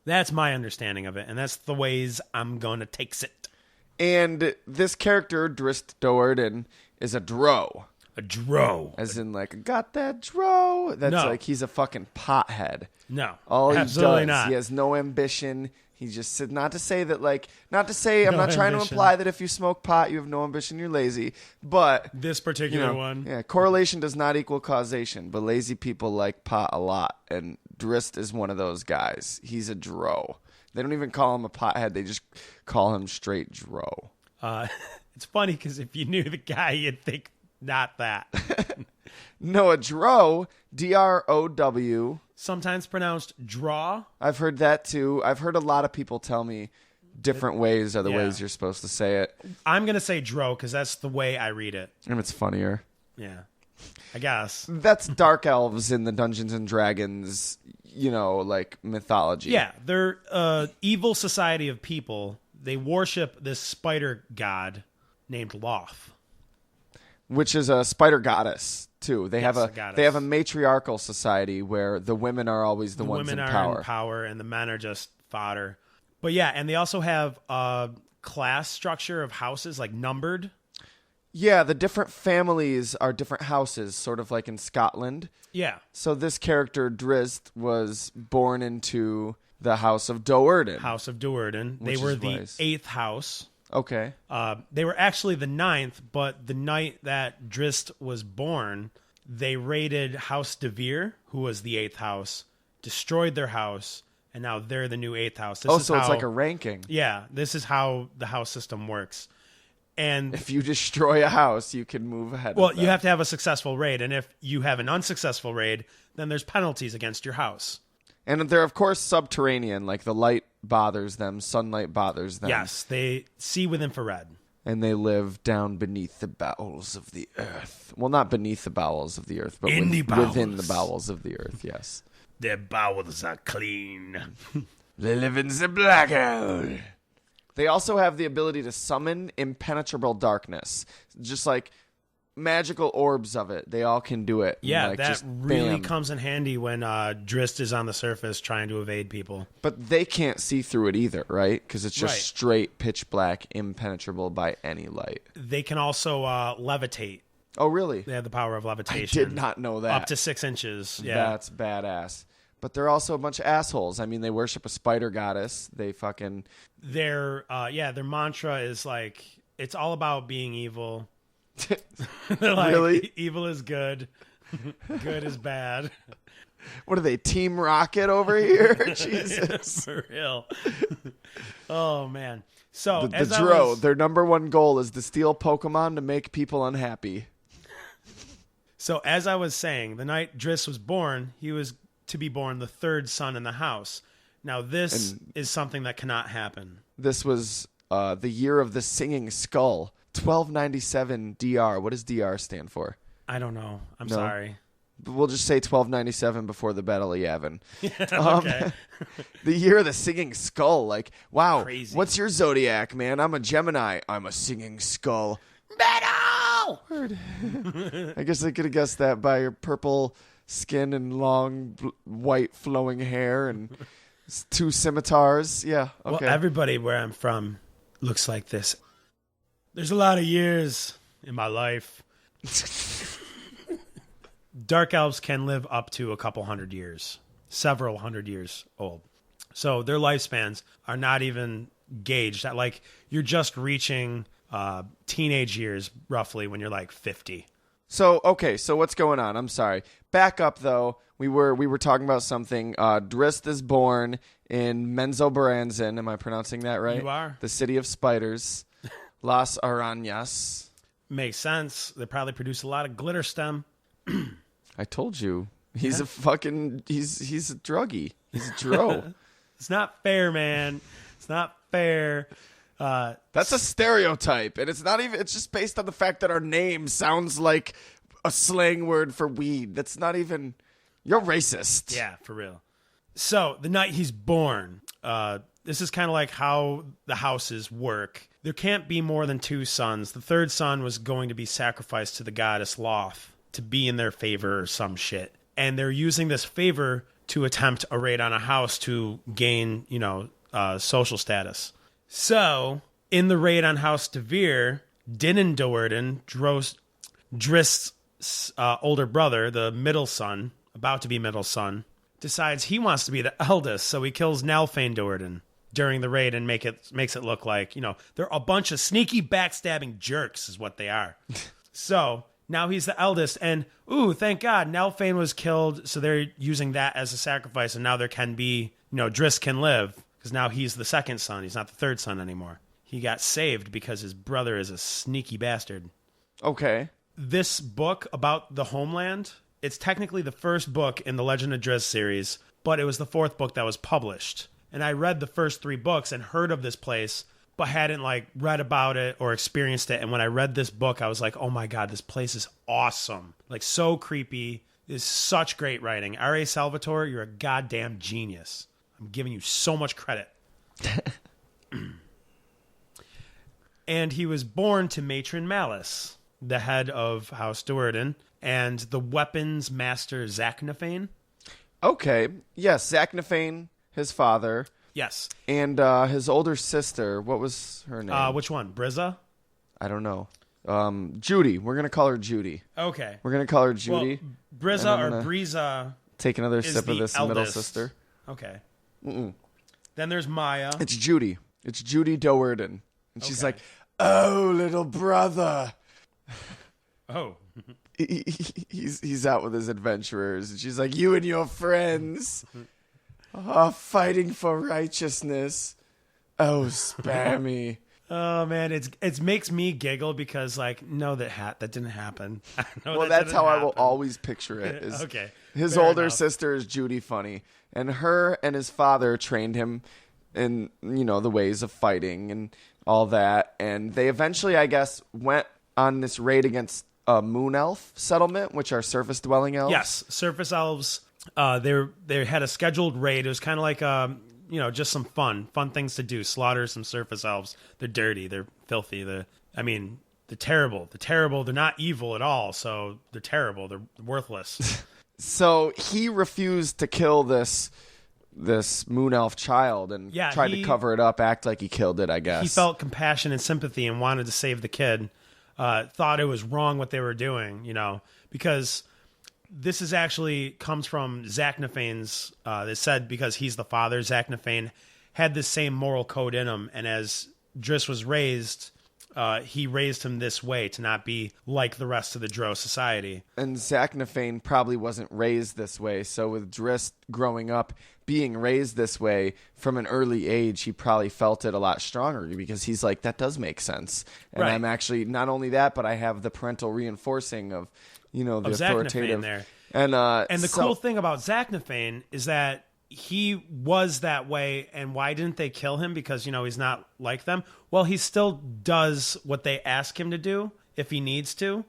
That's my understanding of it. And that's the ways I'm going to take it. And this character, Drizzt Do'Urden, is a dro. A dro. As in, like, got that dro? That's like he's a fucking pothead. No. All absolutely he does, not. he has no ambition. He just said, not to say, I'm not trying to ambition. imply that if you smoke pot, you have no ambition, you're lazy. But this particular one. Yeah, correlation does not equal causation, but lazy people like pot a lot. And Drizzt is one of those guys. He's a dro. They don't even call him a pothead. They just call him straight dro. It's funny because if you knew the guy, you'd think not that. No, a dro, D-R-O-W. Sometimes pronounced draw. I've heard that too. I've heard a lot of people tell me different ways are the ways you're supposed to say it. I'm going to say dro because that's the way I read it. And it's funnier. Yeah, I guess. That's dark elves in the Dungeons and Dragons, like mythology. Yeah, they're evil society of people. They worship this spider god named Loth. Which is a spider goddess too. They have a matriarchal society where the women are always the ones in power. Women are in power and the men are just fodder. But yeah, and they also have a class structure of houses, like numbered. Yeah, the different families are different houses, sort of like in Scotland. Yeah. So this character, Drizzt, was born into the House of Do'Urden. House of Do'Urden. They were the 8th house. Okay. They were actually the 9th, but the night that Drizzt was born, they raided House de Vere, who was the 8th house, destroyed their house, and now they're the new 8th house. It's like a ranking. Yeah, this is how the house system works. And if you destroy a house, you can move ahead. Well, you have to have a successful raid, and if you have an unsuccessful raid, then there's penalties against your house. And they're, of course, subterranean. Like, the light bothers them. Sunlight bothers them. Yes, they see with infrared. And they live down beneath the bowels of the earth. Well, not beneath the bowels of the earth, but within the bowels of the earth, yes. Their bowels are clean. They live in the black hole. They also have the ability to summon impenetrable darkness. Just like magical orbs of it. They all can do it. Yeah, like, that just really comes in handy when Drizzt is on the surface trying to evade people. But they can't see through it either, right? Because it's just straight pitch black, impenetrable by any light. They can also levitate. Oh, really? They have the power of levitation. I did not know that. Up to 6 inches. Yeah. That's badass. But they're also a bunch of assholes. I mean, they worship a spider goddess. They fucking... Their mantra is like, it's all about being evil. They're like, really? Evil is good. Good is bad. What are they, Team Rocket over here? Jesus. For real. Oh, man. So, their number one goal is to steal Pokemon to make people unhappy. So, as I was saying, the night Drizzt was born, he was to be born the 3rd son in the house. Now, this is something that cannot happen. This was the year of the Singing Skull. 1297 DR. What does DR stand for? I don't know. I'm sorry. We'll just say 1297 before the Battle of Yavin. Okay. The year of the Singing Skull. Like, wow. Crazy. What's your zodiac, man? I'm a Gemini. I'm a Singing Skull. Battle! I guess I could have guessed that by your purple skin and long white flowing hair and 2 scimitars. Yeah, okay. Well, everybody where I'm from looks like this. There's a lot of years in my life. Dark elves can live up to a couple hundred years, several hundred years old. So their lifespans are not even gauged at, like, you're just reaching teenage years roughly when you're like 50. So, okay, so what's going on? I'm sorry. Back up, though. We were talking about something. Drizzt is born in Menzoberranzan. Am I pronouncing that right? You are. The city of spiders. Las Arañas. Makes sense. They probably produce a lot of glitter stem. I told you. He's a fucking... He's a druggie. He's a dro. It's not fair, man. It's not fair. That's a stereotype, and it's not even... It's just based on the fact that our name sounds like a slang word for weed. That's not even... You're racist. Yeah, for real. So the night he's born, this is kind of like how the houses work. There can't be more than 2 sons. The third son was going to be sacrificed to the goddess Loth to be in their favor or some shit. And they're using this favor to attempt a raid on a house to gain, social status. So in the raid on House de Vere, Drizzt Do'Urden, Drizzt's older brother, the middle son, about to be middle son, decides he wants to be the eldest, so he kills Nelfane Do'Urden during the raid and makes it look like, they're a bunch of sneaky backstabbing jerks is what they are. So now he's the eldest, and thank God, Nelfane was killed, so they're using that as a sacrifice, and now there can be, Drizzt can live, because now he's the second son, he's not the third son anymore. He got saved because his brother is a sneaky bastard. Okay. This book about the homeland, it's technically the first book in the Legend of Drizzt series, but it was the 4th book that was published. And I read the first 3 books and heard of this place, but hadn't read about it or experienced it. And when I read this book, I was like, oh my God, this place is awesome. So creepy. It's such great writing. R.A. Salvatore, you're a goddamn genius. I'm giving you so much credit. And he was born to Matron Malice, the head of House Do'Urden, and the weapons master Zaknafane. Okay. Yes, Zaknafane, his father. Yes. And his older sister, what was her name? Which one? Brizza? I don't know. Judy. We're going to call her Judy. Okay. We're going to call her Judy. Well, Brizza or Briza. Take another sip of this eldest. middle sister. Okay. Mm-mm. Then there's Maya. It's Judy. It's Judy Do'Urden. And she's like, oh, little brother. Oh. He's out with his adventurers. And she's like, you and your friends are fighting for righteousness. Oh, spare me. Oh, man. It makes me giggle because, no, that didn't happen. Well, that's how I will always picture it. Okay. His Fair older enough. sister is Judy Funny. And her and his father trained him in, the ways of fighting and all that. And they eventually, I guess, went on this raid against a moon elf settlement, which are surface dwelling elves. Yes, surface elves. They had a scheduled raid. It was kind of like just some fun things to do. Slaughter some surface elves. They're dirty. They're filthy. They're terrible. They're not evil at all. So they're terrible. They're worthless. So he refused to kill this moon elf child and tried to cover it up, act like he killed it, I guess. He felt compassion and sympathy and wanted to save the kid. Thought it was wrong what they were doing, because this is actually comes from Zaknafane's. They said because he's the father, Zaknafane had the same moral code in him, and as Drizzt was raised, he raised him this way to not be like the rest of the Drow society. And Zaknafane probably wasn't raised this way, so with Drizzt growing up being raised this way from an early age, he probably felt it a lot stronger because he's like, that does make sense. And I'm actually, not only that, but I have the parental reinforcing of, the authoritative. There. And the cool thing about Zaknafane is that he was that way, and why didn't they kill him? Because, he's not like them. Well, he still does what they ask him to do if he needs to,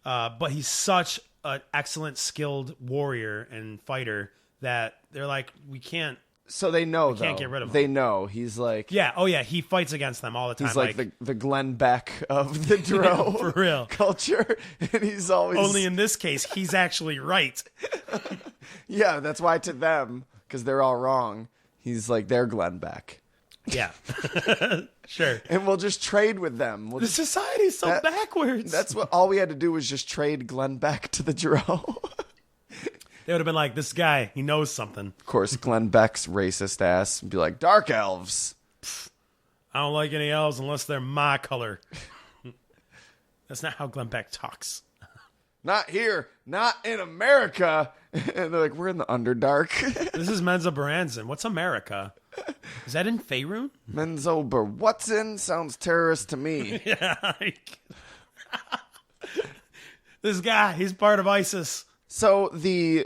but he's such an excellent, skilled warrior and fighter that they're like, we can't. So they know, can't get rid of him. They know. He's like... Yeah, oh yeah, he fights against them all the time. He's like the Glenn Beck of the Drow for real. culture, and he's always... Only in this case, he's actually right. Yeah, that's why to them, because they're all wrong, he's like, they're Glenn Beck. Yeah. Sure. And we'll just trade with them. The society's so backwards. That's what all we had to do was just trade Glenn Beck to the Drow. They would have been like, this guy, he knows something. Of course, Glenn Beck's racist ass would be like, dark elves. I don't like any elves unless they're my color. That's not how Glenn Beck talks. Not here. Not in America. And they're like, we're in the Underdark. This is Menzo Baranzan. What's America? Is that in Faerun? Menzo Watson sounds terrorist to me. Yeah. This guy, he's part of ISIS. So the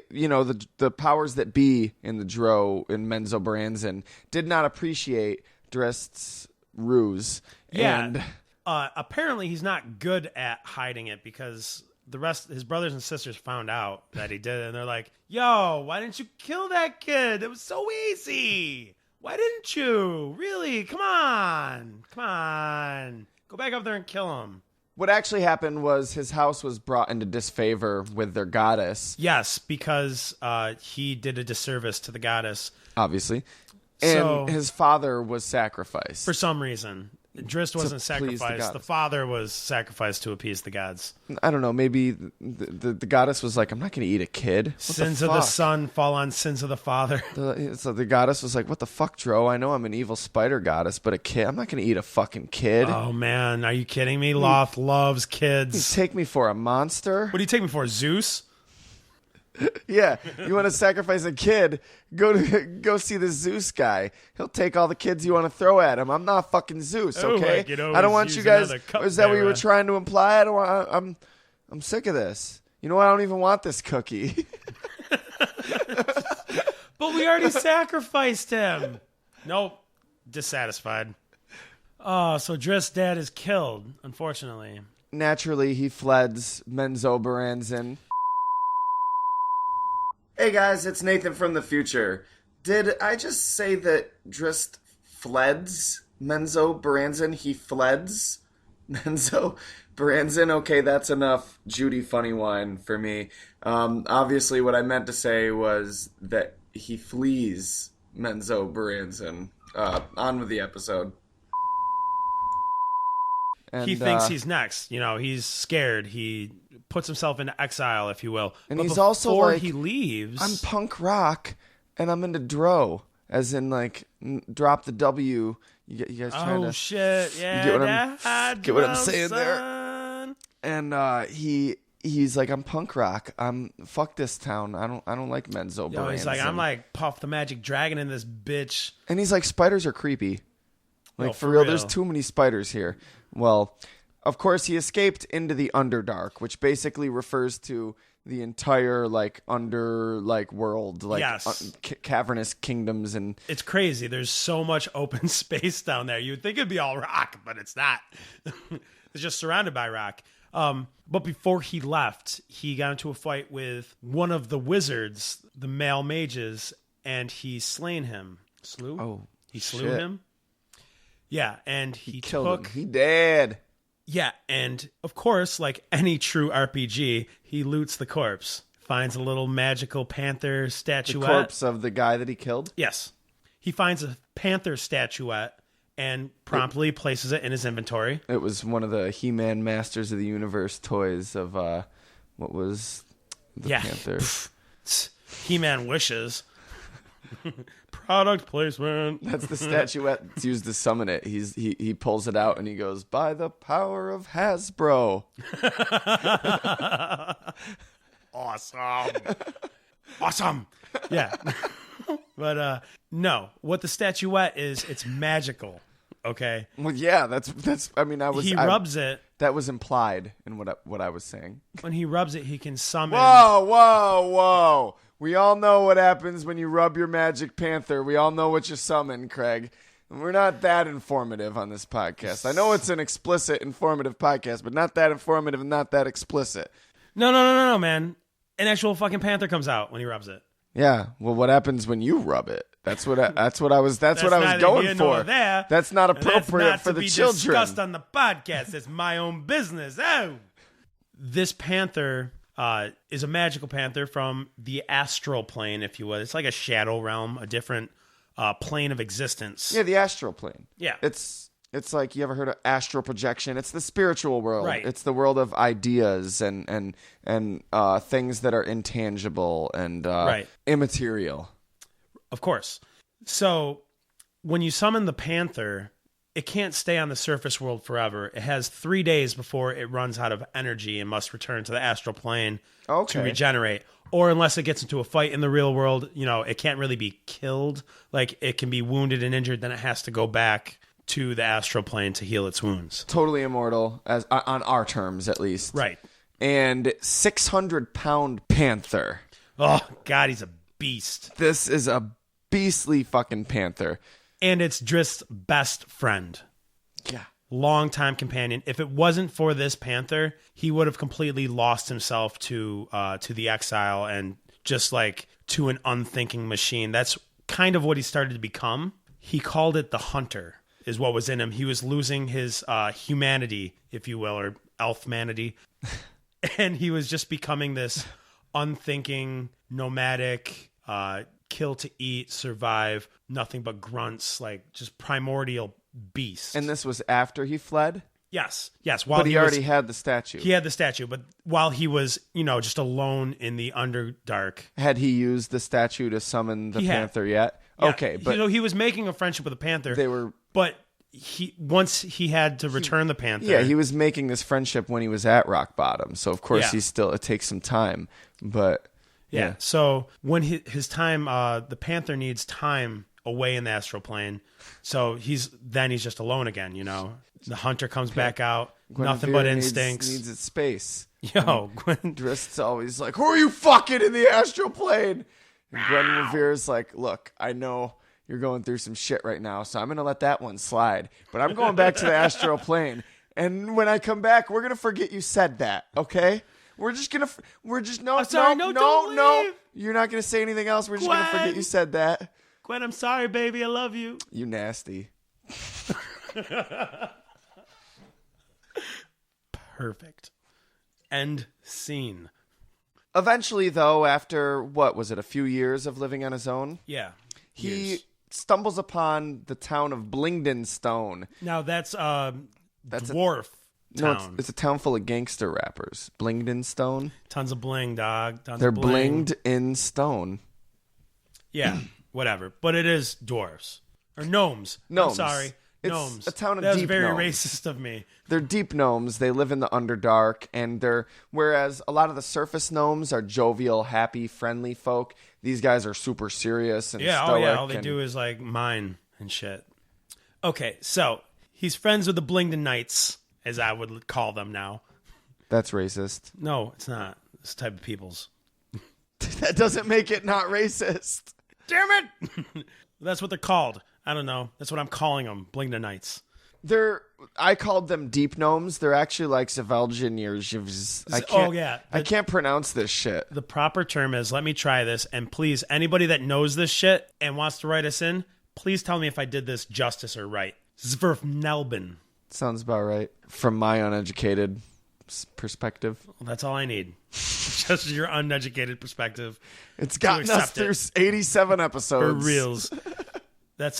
powers that be in the Drow in Menzo Baranzan did not appreciate Drizzt's ruse. Yeah. And apparently he's not good at hiding it because his brothers and sisters found out that he did it, and they're like, yo, why didn't you kill that kid? It was so easy. Why didn't you? Really? Come on. Go back up there and kill him. What actually happened was his house was brought into disfavor with their goddess. Yes, because he did a disservice to the goddess. Obviously. And his father was sacrificed. For some reason. Drizzt wasn't sacrificed. The father was sacrificed to appease the gods. I don't know. Maybe the goddess was like, I'm not going to eat a kid. Sins of the son fall on sins of the father. So the goddess was like, what the fuck, Dro? I know I'm an evil spider goddess, but a kid? I'm not going to eat a fucking kid. Oh, man. Are you kidding me? Loth loves kids. You take me for a monster? What do you take me for, Zeus? Yeah, you want to sacrifice a kid? Go see the Zeus guy. He'll take all the kids you want to throw at him. I'm not fucking Zeus, okay? I don't want you guys. Is that what you were trying to imply? I don't want. I'm sick of this. You know what? I don't even want this cookie. But we already sacrificed him. Nope, dissatisfied. Oh, so Drizzt's dad is killed, unfortunately. Naturally, he fleds Menzoberranzan. Hey guys, it's Nathan from the future. Did I just say that Drizzt fleds Menzoberranzan? He fleds Menzoberranzan? Okay, that's enough Judy funny wine for me. Obviously, what I meant to say was that he flees Menzoberranzan. On with the episode. And, he thinks he's next. You know, he's scared. He puts himself into exile, if you will. And but he's also like, he leaves, I'm punk rock, and I'm into dro, as in like drop the W. You guys trying to? Oh shit! Yeah, get what I'm saying there? And he's like, I'm punk rock. Fuck this town. I don't like Menzoberranzan. He's like, I'm like Puff the Magic Dragon in this bitch. And he's like, spiders are creepy. Like for real, there's too many spiders here. Well, of course, he escaped into the Underdark, which basically refers to the entire world, cavernous kingdoms, and it's crazy. There's so much open space down there. You'd think it'd be all rock, but it's not. It's just surrounded by rock. But before he left, he got into a fight with one of the wizards, the male mages, and he slain him. Slew? Oh, he slew him. Yeah, and he killed him. He dead. Yeah, and of course, like any true RPG, he loots the corpse. Finds a little magical panther statuette. The corpse of the guy that he killed? Yes. He finds a panther statuette and promptly places it in his inventory. It was one of the He-Man Masters of the Universe toys of, what was the panther? He-Man wishes. Product placement. That's the statuette that's used to summon it. He pulls it out and he goes, by the power of Hasbro. Awesome. Yeah. But no, what the statuette is, it's magical. Okay. Well, yeah, that's. I mean, He rubs it. That was implied in what I was saying. When he rubs it, he can summon. Whoa! We all know what happens when you rub your magic panther. We all know what you summon, Craig. We're not that informative on this podcast. I know it's an explicit, informative podcast, but not that informative and not that explicit. No, man. An actual fucking panther comes out when he rubs it. Yeah. Well, what happens when you rub it? That's what I was going for. That's not appropriate for the children. That's discussed on the podcast. It's my own business. Oh. This panther is a magical panther from the astral plane, if you will. It's like a shadow realm, a different plane of existence. Yeah, the astral plane. Yeah. It's like, you ever heard of astral projection? It's the spiritual world. Right. It's the world of ideas and things that are intangible and immaterial. Of course. So when you summon the panther, it can't stay on the surface world forever. It has 3 days before it runs out of energy and must return to the astral plane to regenerate. Or unless it gets into a fight in the real world, it can't really be killed. Like, it can be wounded and injured, then it has to go back to the astral plane to heal its wounds. Totally immortal, as on our terms at least. Right. And 600-pound panther. Oh, God, he's a beast. This is a beastly fucking panther. And it's Drizzt's best friend. Yeah. longtime companion. If it wasn't for this panther, he would have completely lost himself to the exile and just like to an unthinking machine. That's kind of what he started to become. He called it the hunter, is what was in him. He was losing his humanity, if you will, or elf-manity. And he was just becoming this unthinking, nomadic, kill to eat, survive, nothing but grunts, like just primordial beast. And this was after he fled? Yes. While but he already had the statue. He had the statue, but while he was, just alone in the Underdark. Had he used the statue to summon the panther yet? Yeah. Okay, but he was making a friendship with the panther. But once he had to return the panther. Yeah, he was making this friendship when he was at rock bottom. So of course it takes some time, but yeah. So when his time, the panther needs time away in the astral plane. So he's just alone again, The hunter comes back out, nothing but instincts. Needs its space. Yo, Gwen. Drizzt's always like, who are you fucking in the astral plane? And Gwen Revere's like, look, I know you're going through some shit right now, so I'm going to let that one slide. But I'm going back to the astral plane. And when I come back, we're going to forget you said that, okay? No. You're not going to say anything else. We're just going to forget you said that. Gwen, I'm sorry, baby. I love you. You nasty. Perfect. End scene. Eventually, though, after, what was it, a few years of living on his own? Yeah. He stumbles upon the town of Blingdenstone. Now, that's dwarf town. No, it's a town full of gangster rappers. Blingdenstone. Tons of bling, dog. They're blinged in stone. Yeah, whatever. But it is dwarves. Or gnomes. Gnomes. I'm sorry. It's gnomes. a town of That's deep very gnomes. racist of me. They're deep gnomes. They live in the Underdark, and whereas a lot of the surface gnomes are jovial, happy, friendly folk, these guys are super serious and stoic. All they do is like mine and shit. Okay, so he's friends with the Blingden Knights, as I would call them now. That's racist. No, it's not. This type of peoples. That doesn't make it not racist. Damn it! That's what they're called. I don't know. That's what I'm calling them, Blingden Knights. I called them deep gnomes. They're actually like Zavelgian. I can't pronounce this shit. The proper term is, let me try this, and please, anybody that knows this shit and wants to write us in, please tell me if I did this justice or right. Zverfnelben. Sounds about right. From my uneducated perspective. Well, that's all I need. Just your uneducated perspective. It's gotten us through 87 episodes. For reals. That's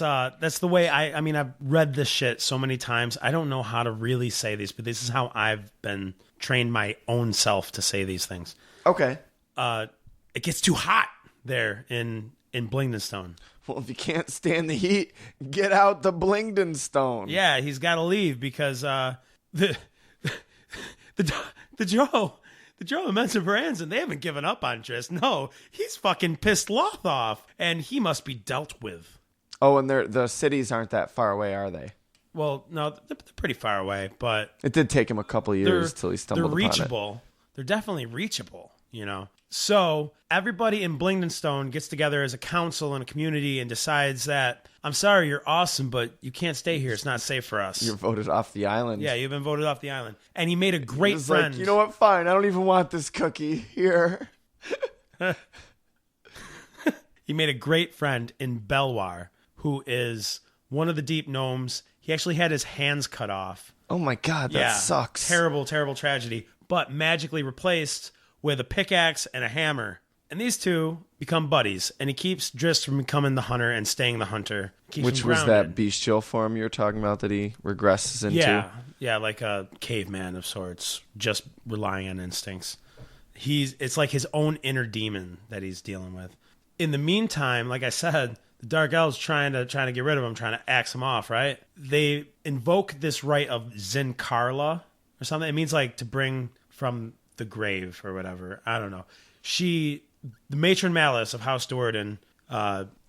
the way I've read this shit so many times. I don't know how to really say these, but this is how I've been trained my own self to say these things. Okay. It gets too hot there in Blingdenstone. Well, if you can't stand the heat, get out the Blingdenstone. Yeah, he's got to leave because the Joe and Mensa Branson, they haven't given up on Drizzt. No, he's fucking pissed Loth off, and he must be dealt with. Oh, and the cities aren't that far away, are they? Well, no, they're pretty far away, but it did take him a couple years till he stumbled upon it. They're reachable. They're definitely reachable, So everybody in Blingdenstone gets together as a council and a community and decides that, I'm sorry, you're awesome, but you can't stay here. It's not safe for us. You're voted off the island. Yeah, you've been voted off the island. And he made a great friend. Like, you know what? Fine. I don't even want this cookie here. He made a great friend in Belwar, who is one of the deep gnomes. He actually had his hands cut off. Oh my God, that sucks. Terrible, terrible tragedy. But magically replaced with a pickaxe and a hammer. And these two become buddies. And he keeps Drizzt from becoming the hunter and staying the hunter. Which was that bestial form you were talking about that he regresses into? Yeah, like a caveman of sorts, just relying on instincts. It's like his own inner demon that he's dealing with. In the meantime, like I said, the Dark Elves trying to get rid of him, trying to axe him off, right? They invoke this rite of Zinkarla or something. It means like to bring from the grave or whatever. I don't know. The matron Malice of House Do'Urden,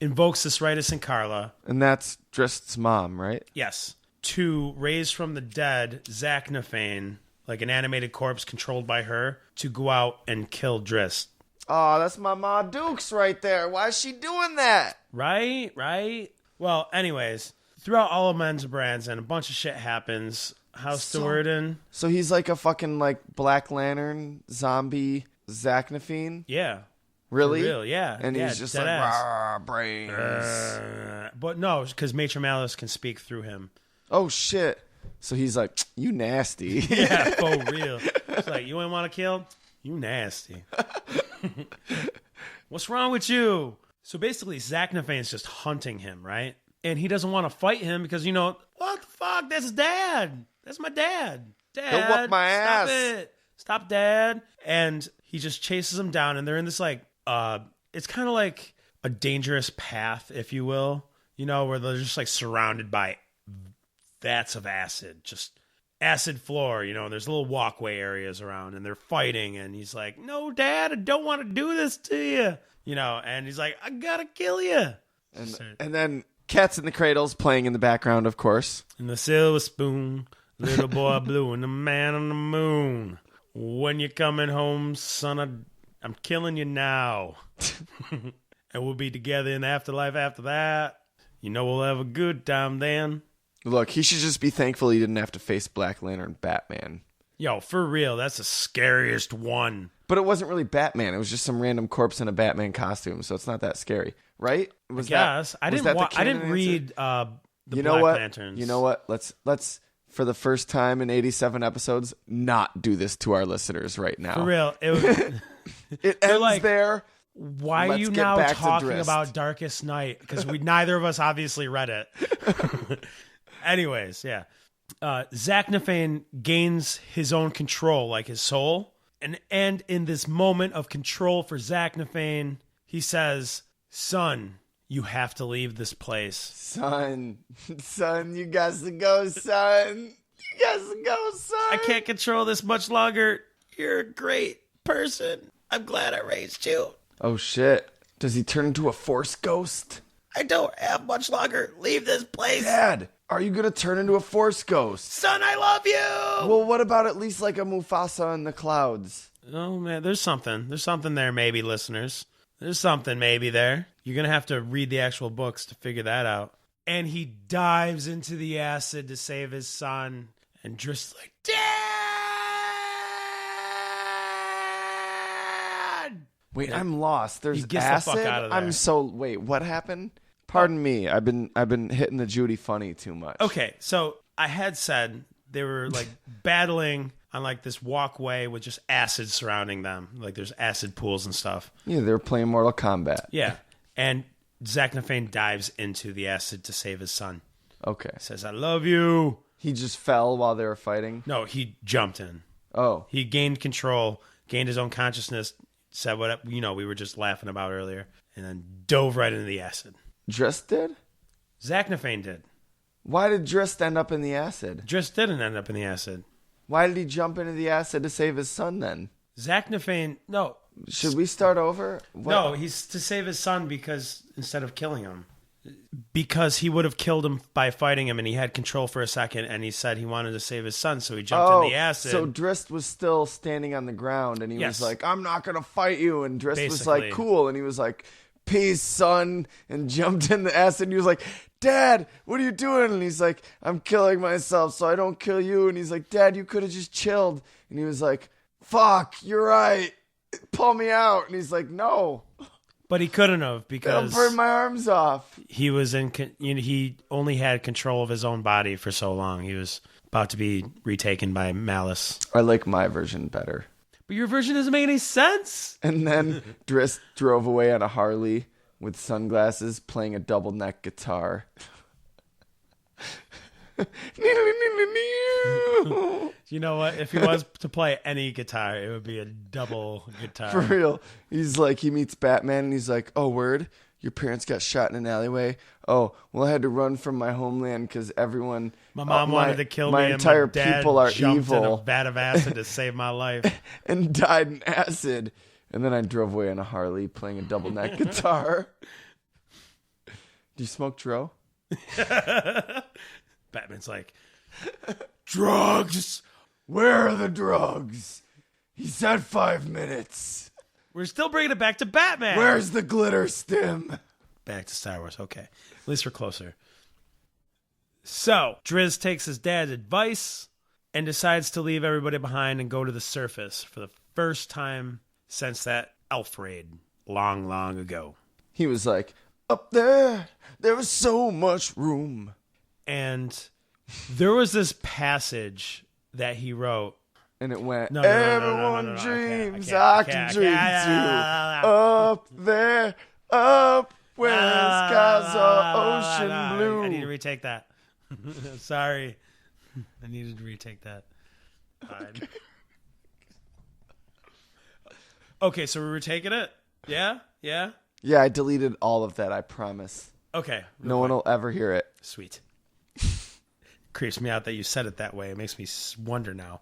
invokes this rite of Zinkarla. And that's Drizzt's mom, right? Yes. To raise from the dead Zaknafane, like an animated corpse controlled by her, to go out and kill Drizzt. Oh, that's my Ma Dukes right there. Why is she doing that? Right. Well, anyways, throughout all of Men's Brands, and a bunch of shit happens. House Do'Urden. So he's like a fucking like Black Lantern zombie Zachnafine? Yeah. Really? For real, yeah. And he's just like, rah, brains. But no, because Matron Malice can speak through him. Oh, shit. So he's like, you nasty. Yeah, for real. It's like, you ain't want to kill? You nasty. What's wrong with you? So basically, Zachnaphane's just hunting him, right? And he doesn't want to fight him because, what the fuck? That's his dad. That's my dad. Dad, don't whoop my ass. Stop it. Stop, Dad. And he just chases him down, and they're in this, like, it's kind of like a dangerous path, if you will, where they're just, like, surrounded by vats of acid, just acid floor, there's little walkway areas around, and they're fighting, and he's like, no, Dad, I don't want to do this to you, and he's like, I gotta kill you. And then Cats in the Cradles playing in the background, of course. And the silver spoon, little boy blue, and the man on the moon. When you're coming home, son, I'm killing you now. And we'll be together in the afterlife after that. We'll have a good time then. Look, he should just be thankful he didn't have to face Black Lantern Batman. Yo, for real, that's the scariest one. But it wasn't really Batman. It was just some random corpse in a Batman costume, so it's not that scary, right? I didn't read the Black Lanterns. You know what? Let's for the first time in 87 episodes not do this to our listeners right now. For real, it ends there. Why are you now talking about Darkest Night? Because neither of us obviously read it. Anyways, yeah. Zachnafane gains his own control, like his soul. And in this moment of control for Zachnafane, he says, son, you have to leave this place. Son, you got to go, son. You got to go, son. I can't control this much longer. You're a great person. I'm glad I raised you. Oh, shit. Does he turn into a Force ghost? I don't have much longer. Leave this place. Dad, are you going to turn into a Force ghost? Son, I love you. Well, what about at least like a Mufasa in the clouds? Oh, man, there's something. There's something there, maybe, listeners. There's something maybe there. You're going to have to read the actual books to figure that out. And he dives into the acid to save his son. And Drizzt's like, Dad! Wait, I'm lost. There's he gets acid? The fuck out of there. Wait, what happened? Pardon me. I've been hitting the Judy funny too much. Okay, so I had said they were like battling on like this walkway with just acid surrounding them. Like there's acid pools and stuff. Yeah, they were playing Mortal Kombat. Yeah. And Zachnafane dives into the acid to save his son. Okay. Says, I love you. He just fell while they were fighting? No, he jumped in. Oh. He gained control, gained his own consciousness, said what we were just laughing about earlier, and then dove right into the acid. Drizzt did? Zachnafane did. Why did Drizzt end up in the acid? Drizzt didn't end up in the acid. Why did he jump into the acid to save his son then? Zachnafane, no. Should we start over? What? No, he's to save his son because instead of killing him. Because he would have killed him by fighting him, and he had control for a second, and he said he wanted to save his son, so he jumped in the acid. So Drizzt was still standing on the ground, and he was like, I'm not going to fight you. And Drizzt was like, cool. And he was like, peace, son, and jumped in the acid. And he was like, Dad, what are you doing? And he's like, I'm killing myself so I don't kill you. And he's like, Dad, you could have just chilled. And he was like, fuck, you're right. Pull me out. And he's like, no. But he couldn't have because I'll burn my arms off. He was he only had control of his own body for so long. He was about to be retaken by Malice. I like my version better. But your version doesn't make any sense. And then Drizzt drove away on a Harley with sunglasses playing a double neck guitar. You know what? If he was to play any guitar, it would be a double guitar. For real. He's like, he meets Batman and he's like, oh, word? Your parents got shot in an alleyway? Oh, well, I had to run from my homeland because everyone... My mom wanted to kill me. My entire and my dad people are jumped evil. In a vat of acid to save my life. And died in acid. And then I drove away on a Harley playing a double neck guitar. Do you smoke Dro? Batman's like, drugs! Where are the drugs? He said 5 minutes. We're still bringing it back to Batman. Where's the glitter stim? Back to Star Wars. Okay. At least we're closer. So Drizzt takes his dad's advice and decides to leave everybody behind and go to the surface for the first time since that elf raid long, long ago. He was like, up there was so much room. And there was this passage that he wrote. And it went, No, everyone dreams I can dream too. Up there, up where the skies are ocean blue. I need to retake that. Sorry. I needed to retake that. Fine. Okay, so we're retaking it? Yeah? Yeah? Yeah, I deleted all of that, I promise. Okay. No one will ever hear it. Sweet. Creeps me out that you said it that way. It makes me wonder now.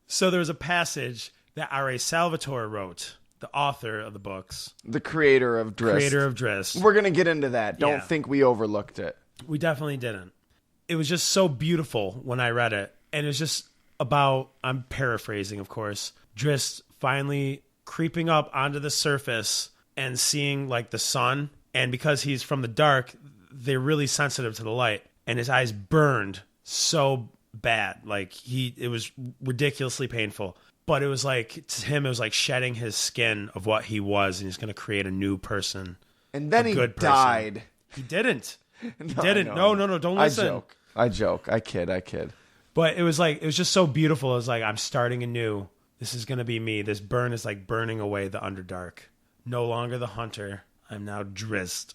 So there was a passage that R.A. Salvatore wrote, the author of the books. The creator of Drizzt. We're going to get into that. Don't think we overlooked it. We definitely didn't. It was just so beautiful when I read it. And it's just about, I'm paraphrasing, of course, Drizzt finally creeping up onto the surface and seeing like the sun. And because he's from the dark, they're really sensitive to the light. And his eyes burned so bad. Like it was ridiculously painful. But it was like, to him, it was like shedding his skin of what he was. And he's going to create a new person. And then he died. He didn't. He No, didn't. No, don't listen. I joke. I kid. But it was just so beautiful. It was like, I'm starting anew. This is going to be me. This burn is like burning away the Underdark. No longer the hunter. I'm now Drizzt.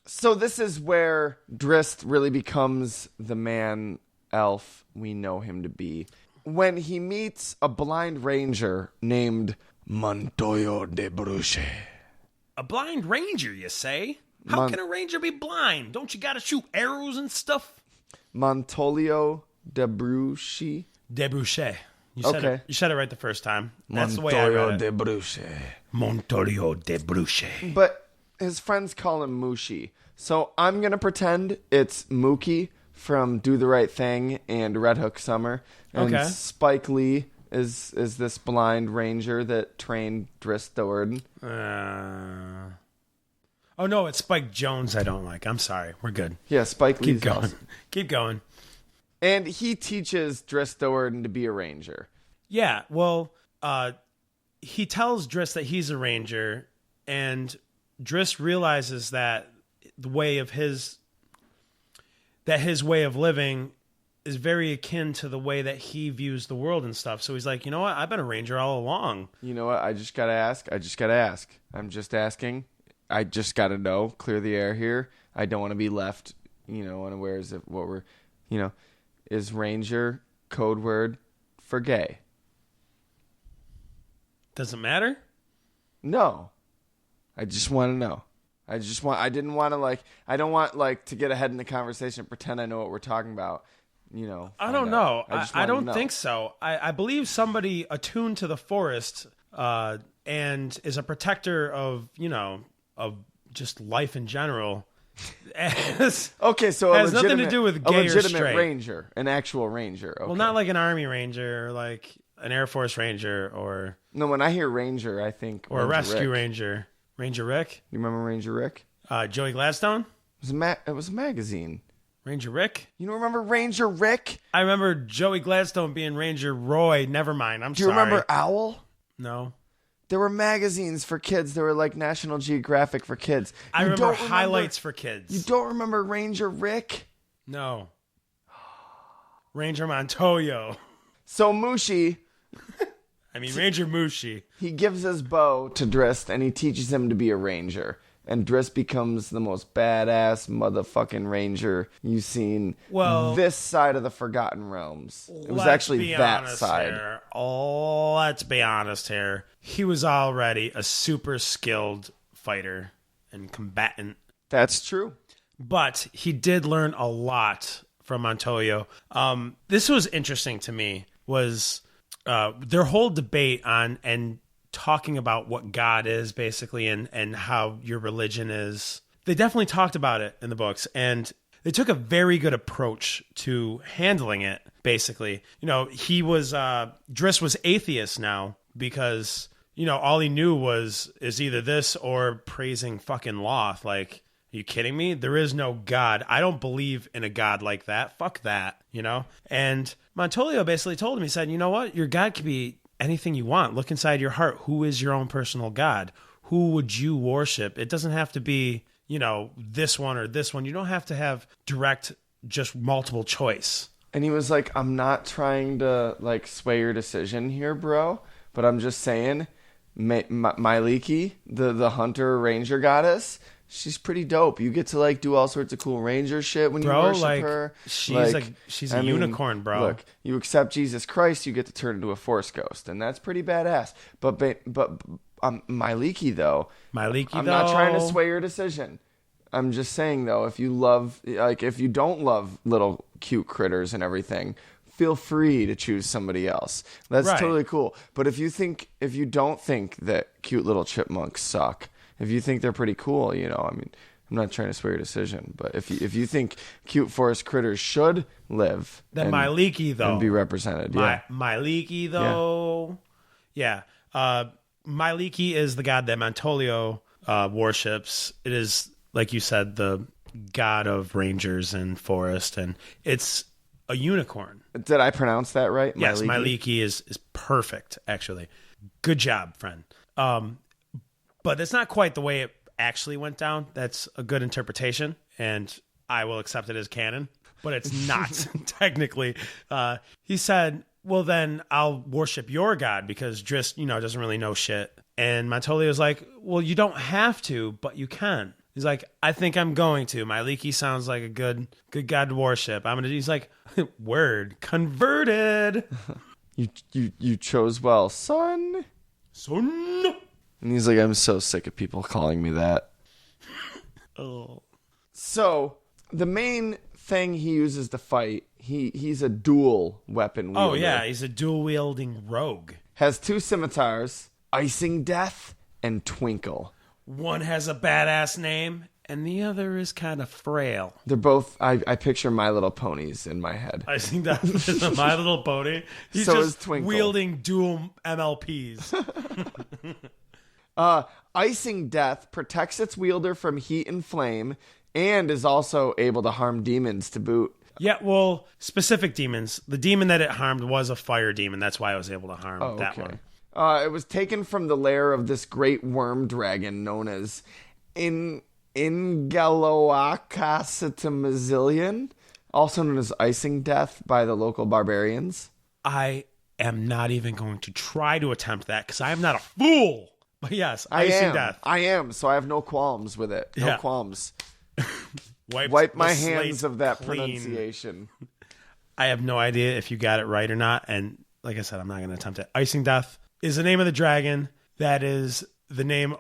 So this is where Drizzt really becomes the man elf we know him to be. When he meets a blind ranger named Montoyo de Bruche. A blind ranger, you say? How can a ranger be blind? Don't you got to shoot arrows and stuff? Montolio de Bruche. De Bruche. You said it right the first time. That's the way I read it. De Bruche. Montoyo de Bruche. But his friends call him Mushi. So I'm going to pretend it's Mookie from Do the Right Thing and Red Hook Summer. And Spike Lee is this blind ranger that trained Drizzt Do'Urden. Oh, no, it's Spike Jones I don't like. I'm sorry. We're good. Yeah, Spike Lee's awesome. Keep going. And he teaches Drizzt Do'Urden to be a ranger. Yeah, well, he tells Drizzt that he's a ranger, and Drizzt realizes that his way of living is very akin to the way that he views the world and stuff. So he's like, you know what? I've been a ranger all along. You know what? I just gotta ask. I'm just asking. I just gotta know. Clear the air here. I don't want to be left, unawares of what we're, is ranger code word for gay? Doesn't matter? No. I just want to know. I don't want to get ahead in the conversation and pretend I know what we're talking about. I don't know. I don't think so. I believe somebody attuned to the forest and is a protector of, of just life in general. Okay, so has nothing to do with gay a legitimate or straight. Ranger, an actual ranger. Okay. Well, not like an army ranger or like an Air Force ranger or... No, when I hear ranger, I think or Ranger a rescue Rick. Ranger. Ranger Rick? You remember Ranger Rick? Joey Gladstone? It was a magazine. Ranger Rick? You don't remember Ranger Rick? I remember Joey Gladstone being Ranger Roy. Never mind. I'm sorry. Do you remember Owl? No. There were magazines for kids. They were like National Geographic for kids. I remember highlights for kids. You don't remember Ranger Rick? No. Ranger Montoyo. So Mushi... Ranger Mushi. He gives his bow to Drizzt and he teaches him to be a ranger. And Drizzt becomes the most badass motherfucking ranger you've seen this side of the Forgotten Realms. It was actually that side. Let's be honest here. He was already a super skilled fighter and combatant. That's true. But he did learn a lot from Montoyo. This was interesting to me, was their whole debate on and talking about what God is, basically, and how your religion is. They definitely talked about it in the books, and they took a very good approach to handling it, basically. Drizzt was atheist now because, all he knew is either this or praising fucking Loth. Like, Are you kidding me? There is no God. I don't believe in a God like that. Fuck that, And Montolio basically told him, he said, you know what? Your God can be anything you want. Look inside your heart. Who is your own personal God? Who would you worship? It doesn't have to be, this one or this one. You don't have to have direct, just multiple choice. And he was like, I'm not trying to sway your decision here, bro, but I'm just saying, Myliki, the hunter ranger goddess, she's pretty dope. You get to do all sorts of cool ranger shit when you worship her. She's a unicorn, bro. Look, you accept Jesus Christ, you get to turn into a force ghost, and that's pretty badass. But Myliki though, I'm not trying to sway your decision. I'm just saying though, if you don't love little cute critters and everything, feel free to choose somebody else. That's right. Totally cool. But if you don't think that cute little chipmunks suck, if you think they're pretty cool, I'm not trying to sway your decision, but if you think cute forest critters should live, then Myliki though, and be represented, Myliki though, Myliki is the god that Montolio worships. It is, like you said, the god of rangers and forest, and it's a unicorn. Did I pronounce that right? Yes, Myliki is perfect, actually. Good job, friend. But it's not quite the way it actually went down. That's a good interpretation, and I will accept it as canon, but it's not technically. He said, well, then I'll worship your god because Drizzt, doesn't really know shit. And Montolio's like, well, you don't have to, but you can. He's like, I think I'm going to. Myliki sounds like a good god to worship. He's like, word, converted. You chose well, son. And he's like, I'm so sick of people calling me that. Oh. So the main thing he uses to fight, he's a dual weapon wielder. Oh yeah, he's a dual wielding rogue. Has 2 scimitars, Icing Death and Twinkle. One has a badass name, and the other is kind of frail. They're both, I picture My Little Ponies in my head. Icing Death is a My Little Pony. He's so just is Twinkle. Wielding dual MLPs. Icing Death protects its wielder from heat and flame, and is also able to harm demons to boot. Yeah, well, specific demons. The demon that it harmed was a fire demon. That's why I was able to harm that one. It was taken from the lair of this great worm dragon known as Ingaloacacitamazillion, also known as Icing Death by the local barbarians. I am not even going to try to attempt that because I am not a fool. But yes, Icing Death. I am, so I have no qualms with it. No qualms. Wipe my hands of that clean. pronunciation. I have no idea if you got it right or not. And like I said, I'm not going to attempt it. Icing Death is the name of the dragon. That is the name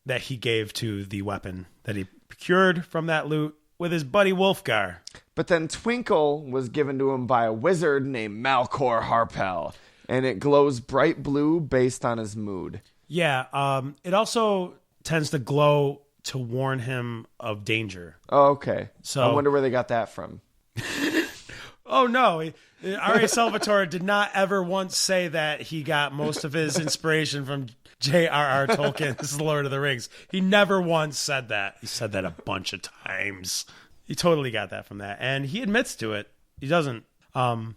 that he gave to the weapon that he procured from that loot with his buddy Wolfgar. But then Twinkle was given to him by a wizard named Malcor Harpel, and it glows bright blue based on his mood. Yeah, it also tends to glow to warn him of danger. Oh, okay. So I wonder where they got that from. Oh, no. R.A. Salvatore did not ever once say that he got most of his inspiration from J.R.R. Tolkien's Lord of the Rings. He never once said that. He said that a bunch of times. He totally got that from that. And he admits to it. He doesn't. But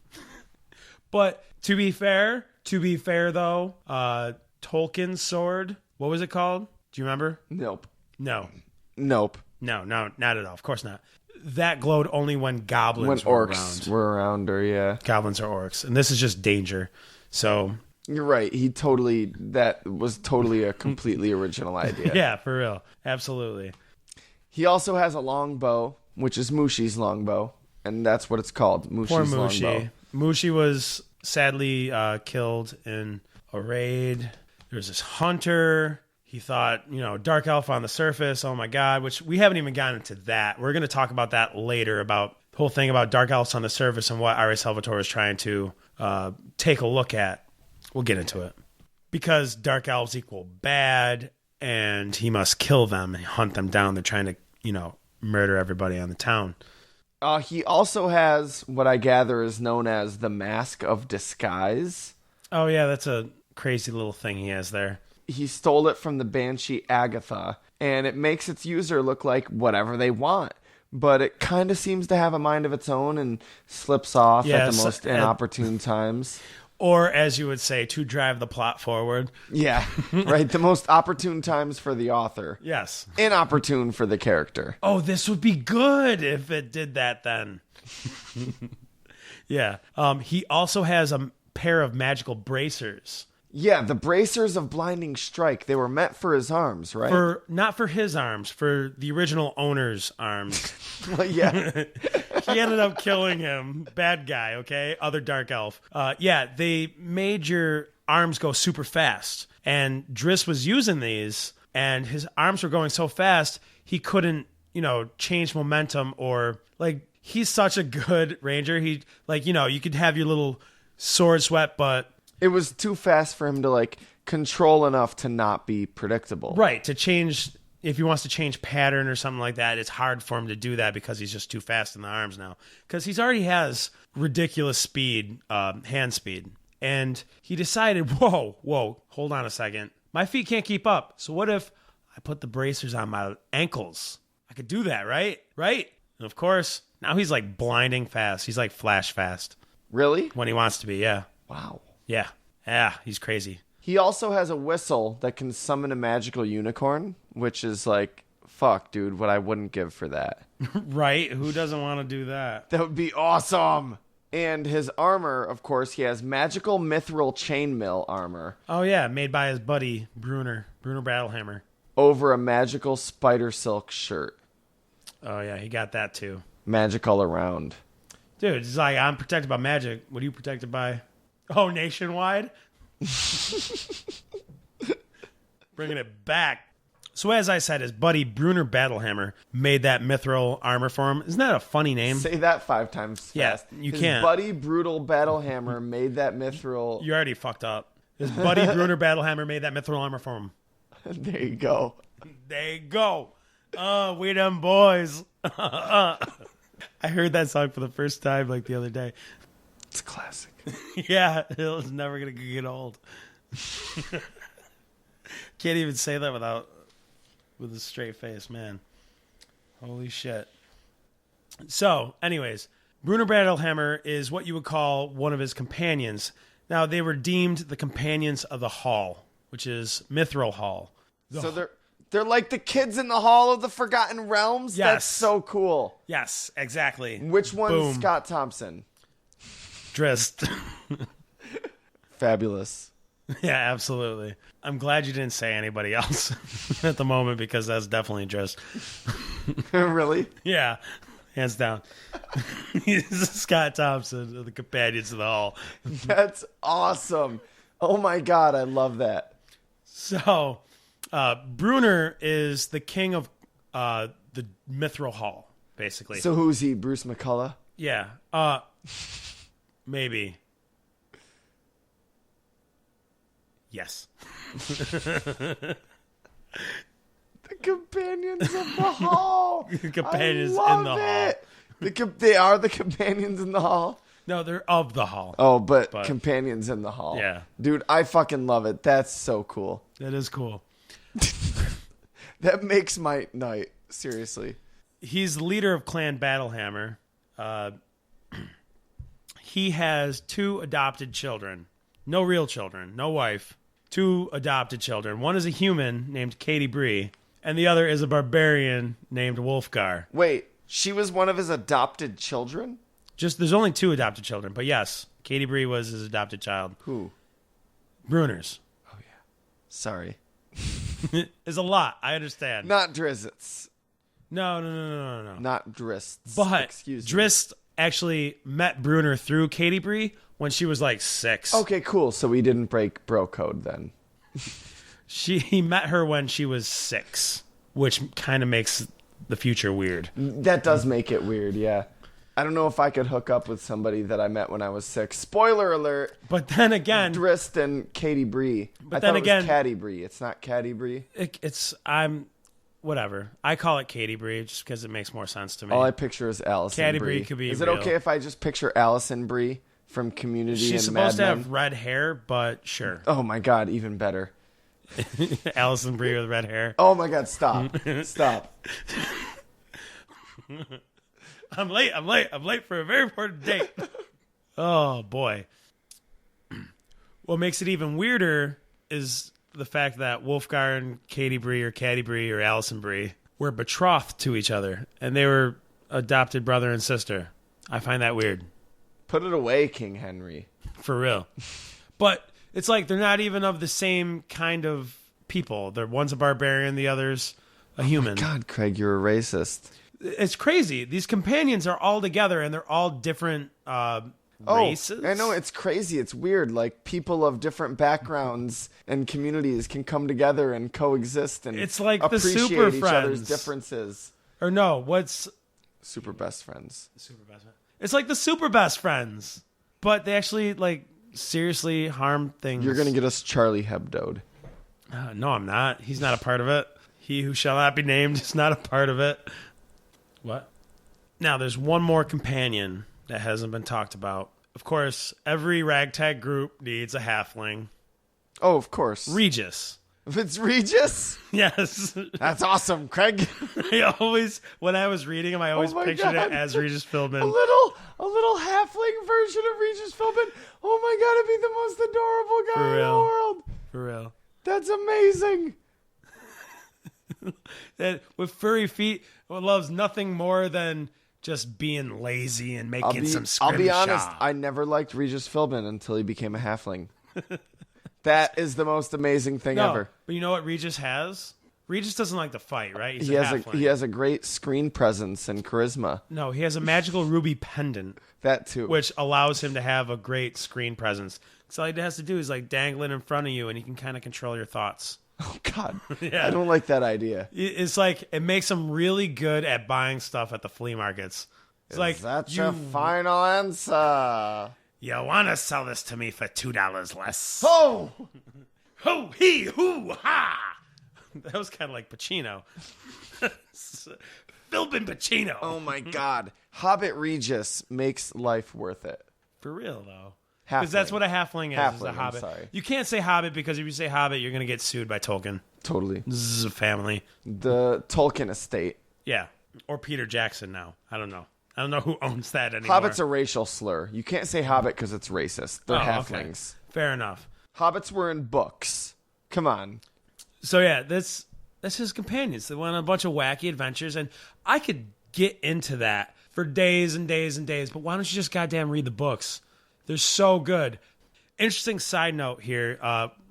to be fair though, Tolkien's sword, what was it called? Do you remember? Nope. No, not at all. Of course not. That glowed only when goblins were orcs were around, or yeah. Goblins or orcs. And this is just danger. So you're right. That was totally a completely original idea. Yeah, for real. Absolutely. He also has a longbow, which is Mushi's longbow, and that's what it's called, Mushi's longbow. Mushi was sadly killed in a raid. There's this hunter. He thought, dark elf on the surface. Oh my God, which we haven't even gotten into that. We're going to talk about that later, about the whole thing about dark elves on the surface and what R.A. Salvatore is trying to take a look at. We'll get into it. Because dark elves equal bad, and he must kill them and hunt them down. They're trying to, murder everybody on the town. He also has what I gather is known as the Mask of Disguise. Oh yeah, that's a crazy little thing he has there. He stole it from the Banshee Agatha and it makes its user look like whatever they want. But it kind of seems to have a mind of its own and slips off at the most inopportune times. Or, as you would say, to drive the plot forward. Yeah, right. The most opportune times for the author. Yes. Inopportune for the character. Oh, this would be good if it did that then. Yeah. He also has a pair of magical bracers. Yeah, the bracers of Blinding Strike. They were meant for his arms, right? Not for his arms, for the original owner's arms. Well, yeah. He ended up killing him. Bad guy, okay? Other dark elf. Yeah, they made your arms go super fast. And Drizzt was using these, and his arms were going so fast, he couldn't, change momentum or, he's such a good ranger. He, you could have your little sword sweat, but... It was too fast for him to, control enough to not be predictable. Right, to change... If he wants to change pattern or something like that, it's hard for him to do that because he's just too fast in the arms now. Because he already has ridiculous speed, hand speed. And he decided, whoa, hold on a second. My feet can't keep up. So what if I put the bracers on my ankles? I could do that, right? Right? And of course, now he's blinding fast. He's flash fast. Really? When he wants to be, yeah. Wow. Yeah. Yeah, he's crazy. He also has a whistle that can summon a magical unicorn, which is fuck, dude, what I wouldn't give for that. Right? Who doesn't want to do that? That would be awesome. And his armor, of course, he has magical mithril chainmail armor. Oh, yeah, made by his buddy, Bruner Battlehammer. Over a magical spider silk shirt. Oh, yeah, he got that, too. Magic all around. Dude, it's I'm protected by magic. What are you protected by? Oh, nationwide? Bringing it back. So as I said, his buddy Bruner Battlehammer made that mithril armor for him. Isn't that a funny name? Say that 5 times fast. Yeah, you his can't. His buddy Brutal Battlehammer made that mithril... You already fucked up. His buddy Bruner Battlehammer made that mithril armor for him. There you go. There you go. We them boys. I heard that song for the first time the other day. It's a classic. Yeah, it was never going to get old. Can't even say that with a straight face, man. Holy shit. So, anyways, Bruner Battlehammer is what you would call one of his companions. Now, they were deemed the companions of the Hall, which is Mithril Hall. So they're like the kids in the Hall of the Forgotten Realms? Yes. That's so cool. Yes, exactly. Which one's Boom. Scott Thompson? Drizzt. Fabulous. Yeah, absolutely. I'm glad you didn't say anybody else at the moment because that's definitely Drizzt. Really? Yeah, hands down. He's Scott Thompson of the Companions of the Hall. That's awesome. Oh my God, I love that. So, Bruner is the king of the Mithril Hall, basically. So who's he, Bruce McCullough? Yeah. Maybe. Yes. The Companions of the Hall. The Companions I love in the Hall. They are the Companions in the Hall? No, they're of the Hall. Oh, but Companions in the Hall. Yeah. Dude, I fucking love it. That's so cool. That is cool. That makes my night. Seriously. He's the leader of Clan Battlehammer. He has 2 adopted children. No real children. No wife. 2 adopted children. One is a human named Katie Bree, and the other is a barbarian named Wolfgar. Wait, she was one of his adopted children? There's only 2 adopted children, but yes, Katie Bree was his adopted child. Who? Bruner's. Oh, yeah. Sorry. Is a lot. I understand. Not Drizzt's. No. Not Drizzt's. But excuse me. Drizzt actually met Bruner through Katie Bree when she was 6. Okay, cool. So we didn't break bro code then. He met her when she was 6, which kind of makes the future weird. That does make it weird, yeah. I don't know if I could hook up with somebody that I met when I was 6. Spoiler alert. But then again, Drizzt and Katie Bree. But I then thought again, it was Caddy Bree. It's not Caddy Bree. Whatever. I call it Katie Bree just because it makes more sense to me. All I picture is Allison Caddy Bree. Bree could be Is real. it okay if I just picture Allison Bree from Community She's and Mad supposed to Men? have red hair, but sure. Oh my God, even better. Allison Brie with red hair. Oh my God! Stop! Stop! I'm late for a very important date. Oh boy. What makes it even weirder is the fact that Wolfgar and Katie Brie or Caddy Brie or Allison Brie were betrothed to each other, and they were adopted brother and sister. I find that weird. Put it away, King Henry. For real. But it's like they're not even of the same kind of people. One's a barbarian, the other's a human. God, Craig, you're a racist. It's crazy. These companions are all together, and they're all different races. I know, it's crazy. It's weird. Like, people of different backgrounds and communities can come together and coexist and it's like appreciate the Super each Friends. other's differences. Or no, what's... Super best friends. Super best friends. It's like the Super Best Friends, but they actually, like, seriously harm things. You're going to get us Charlie Hebdo'd. No, I'm not. He's not a part of it. He who shall not be named is not a part of it. What? Now, there's one more companion that hasn't been talked about. Of course, every ragtag group needs a halfling. Oh, of course. Regis. If it's Regis? Yes. That's awesome, Craig. When I was reading him, I always pictured it as Regis Philbin. A little halfling version of Regis Philbin. Oh my God, it'd be the most adorable guy in the world. For real. That's amazing. That with furry feet, loves nothing more than just being lazy and making some scrimshaw. I'll be honest, I never liked Regis Philbin until he became a halfling. That is the most amazing thing ever. But you know what Regis has? Regis doesn't like to fight, right? He has a great screen presence and charisma. No, he has a magical ruby pendant. That too. Which allows him to have a great screen presence. So all he has to do is like dangle it in front of you and he can kind of control your thoughts. Oh, God. Yeah. I don't like that idea. It's like, it makes him really good at buying stuff at the flea markets. It's like, that's your final answer? You want to sell this to me for $2 less? Oh! Ho, he, hoo, ha! That was kind of like Pacino. Philbin Pacino. Oh, my God. Hobbit Regis makes life worth it. For real, though. Halfling. Because that's what a halfling is a hobbit. I'm sorry. You can't say hobbit because if you say hobbit, you're going to get sued by Tolkien. Totally. This is a family. The Tolkien estate. Yeah. Or Peter Jackson now. I don't know. I don't know who owns that anymore. Hobbit's a racial slur. You can't say hobbit because it's racist. They're halflings. Okay. Fair enough. Hobbits were in books. Come on. So yeah, that's his companions. They went on a bunch of wacky adventures, and I could get into that for days and days and days, but why don't you just goddamn read the books? They're so good. Interesting side note here.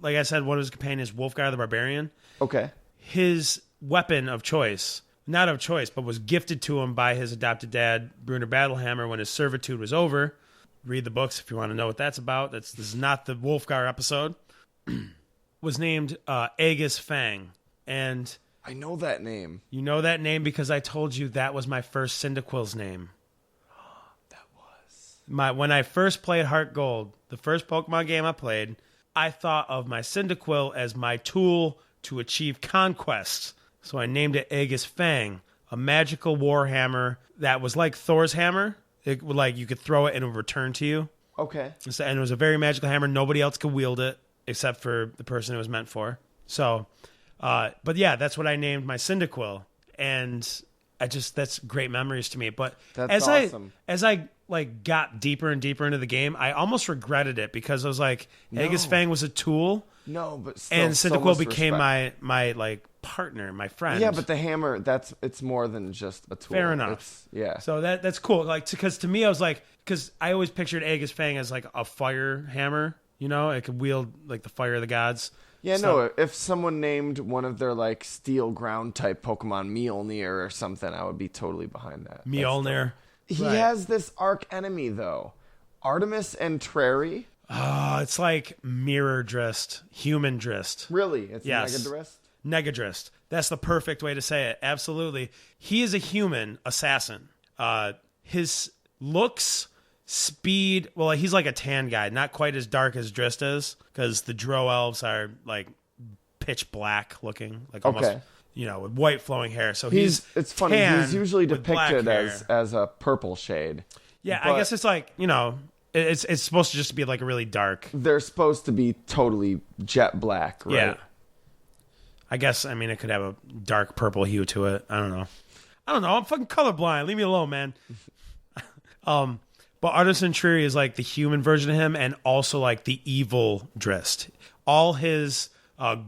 Like I said, one of his companions, Wolfgar the Barbarian. Okay. His weapon of choice, not of choice, but was gifted to him by his adopted dad, Bruner Battlehammer, when his servitude was over. Read the books if you want to know what that's about. This is not the Wolfgar episode. Was named Aegis Fang. And I know that name. You know that name because I told you that was my first Cyndaquil's name. When I first played Heart Gold, the first Pokemon game I played, I thought of my Cyndaquil as my tool to achieve conquest. So I named it Aegis Fang, a magical warhammer that was like Thor's hammer. It would, like, you could throw it and it would return to you. Okay. And it was a very magical hammer. Nobody else could wield it except for the person it was meant for. So, but yeah, that's what I named my Cyndaquil. And that's great memories to me. But that's awesome. As I like got deeper and deeper into the game, I almost regretted it because I was like, Aegis Fang was a tool. No, but still, and Cyndaquil became respect. my like partner, my friend. Yeah, but the hammer, it's more than just a tool. Fair enough. Yeah. So that's cool. Like, because to me, I was like, because I always pictured Aegis Fang as like a fire hammer. You know, it could wield like the fire of the gods. Yeah, no, if someone named one of their, like, steel ground type Pokemon Mjolnir or something, I would be totally behind that. Mjolnir. He has this arch enemy, though. Artemis and Trary. Oh, it's like Mirror Drizzt, Human Drizzt. Really? It's yes. Negadrist? Negadrist. That's the perfect way to say it. Absolutely. He is a human assassin. His looks... speed, well, he's like a tan guy, not quite as dark as Drizzt is, because the Drow elves are like pitch black looking, like almost, with white flowing hair. So it's funny. He's usually depicted as a purple shade. Yeah, I guess it's like it's supposed to just be like a really dark. They're supposed to be totally jet black, right? Yeah, I guess, I mean, it could have a dark purple hue to it. I don't know. I'm fucking colorblind. Leave me alone, man. But Artisan Tree is like the human version of him and also like the evil Drizzt. All his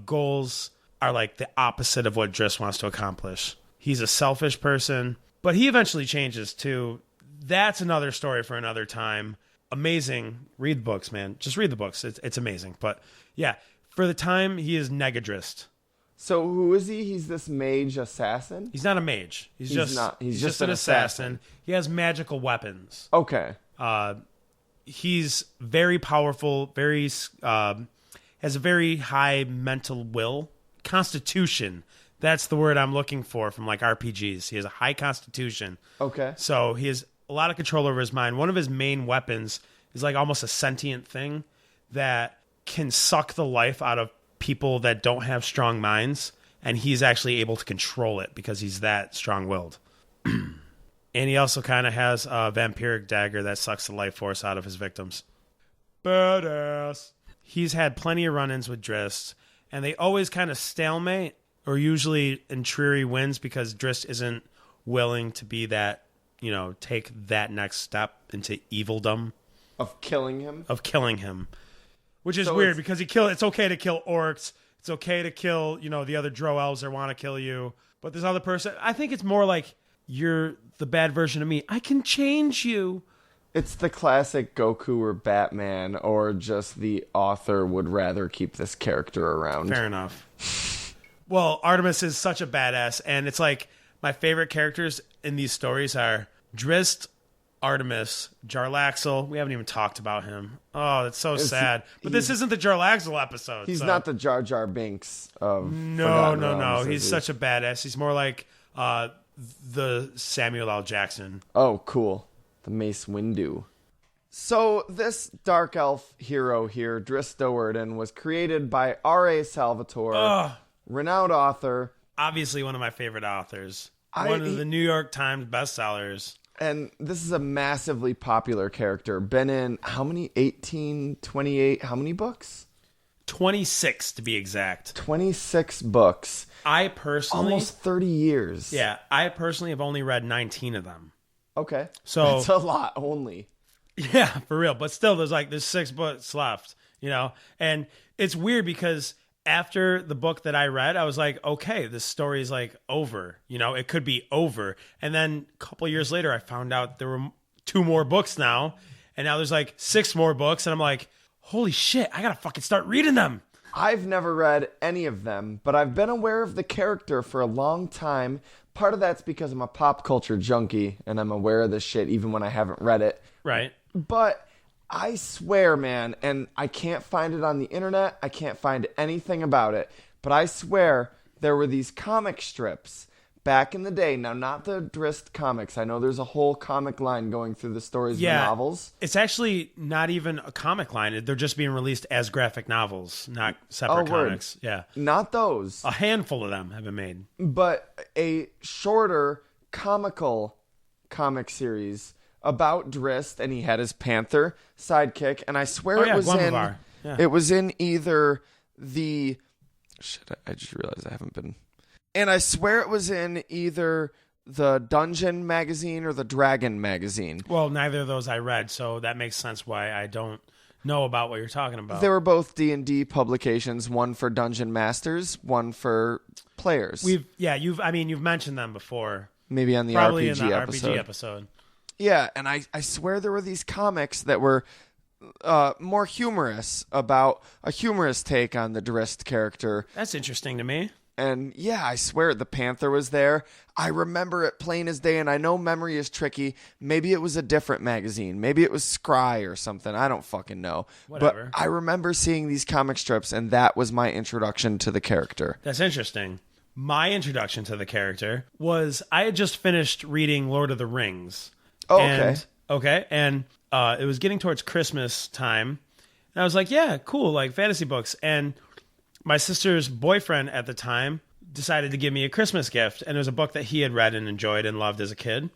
goals are like the opposite of what Drizzt wants to accomplish. He's a selfish person, but he eventually changes too. That's another story for another time. Amazing. Read the books, man. Just read the books. It's amazing. But yeah, for the time, he is Negadrist. So who is he? He's this mage assassin? He's not a mage. He's just an assassin. He has magical weapons. Okay. He's very powerful, has a very high mental will. Constitution. That's the word I'm looking for from like RPGs. He has a high constitution. Okay. So he has a lot of control over his mind. One of his main weapons is like almost a sentient thing that can suck the life out of people that don't have strong minds, and he's actually able to control it because he's that strong-willed. And he also kind of has a vampiric dagger that sucks the life force out of his victims. Badass. He's had plenty of run-ins with Drizzt, and they always kind of stalemate, or usually Entreri wins because Drizzt isn't willing to be that, take that next step into evilldom. Of killing him? Of killing him. Which is weird because it's okay to kill orcs. It's okay to kill, the other drow elves that want to kill you. But this other person, I think it's more like, you're the bad version of me. I can change you. It's the classic Goku or Batman, or just the author would rather keep this character around. Fair enough. Well, Artemis is such a badass, and it's like my favorite characters in these stories are Drizzt, Artemis, Jarlaxle. We haven't even talked about him. Oh, that's so sad. But this isn't the Jarlaxle episode. He's not the Jar Jar Binks of No. He's such a badass. He's more like the Samuel L. Jackson. Oh, cool. The Mace Windu. So this dark elf hero here, Drizzt Do'Urden, was created by R.A. Salvatore, renowned author. Obviously one of my favorite authors. One of the New York Times bestsellers. And this is a massively popular character. Been in how many? 18, 28, how many books? 26 to be exact. 26 books. I personally... Almost 30 years. Yeah, I personally have only read 19 of them. Okay. So that's a lot only. Yeah, for real. But still, there's 6 books left, And it's weird because after the book that I read, I was like, okay, this story is like over. It could be over. And then a couple years later, I found out there were 2 more books now. And now there's like 6 more books. And I'm like, holy shit, I got to fucking start reading them. I've never read any of them, but I've been aware of the character for a long time. Part of that's because I'm a pop culture junkie and I'm aware of this shit even when I haven't read it. Right. But I swear, man, and I can't find it on the internet. I can't find anything about it. But I swear there were these comic strips back in the day. Now, not the Drizzt comics. I know there's a whole comic line going through the stories of the novels. It's actually not even a comic line. They're just being released as graphic novels, not separate comics. Word. Yeah. Not those. A handful of them have been made. But a shorter comical comic series about Drizzt, and he had his panther sidekick, and I swear it was in either the I just realized I haven't been, and I swear it was in either the Dungeon magazine or the Dragon magazine. Well, neither of those I read, so that makes sense why I don't know about what you're talking about. They were both D&D publications, one for Dungeon Masters, one for players. You've mentioned them before. Maybe on the Probably RPG in the episode. RPG episode. Yeah, and I swear there were these comics that were more humorous, about a humorous take on the Drizzt character. That's interesting to me. And yeah, I swear the Panther was there. I remember it plain as day, and I know memory is tricky. Maybe it was a different magazine. Maybe it was Scry or something. I don't fucking know. Whatever. But I remember seeing these comic strips, and that was my introduction to the character. That's interesting. My introduction to the character was I had just finished reading Lord of the Rings. Oh, okay. And it was getting towards Christmas time. And I was like, yeah, cool, like fantasy books. And my sister's boyfriend at the time decided to give me a Christmas gift. And it was a book that he had read and enjoyed and loved as a kid.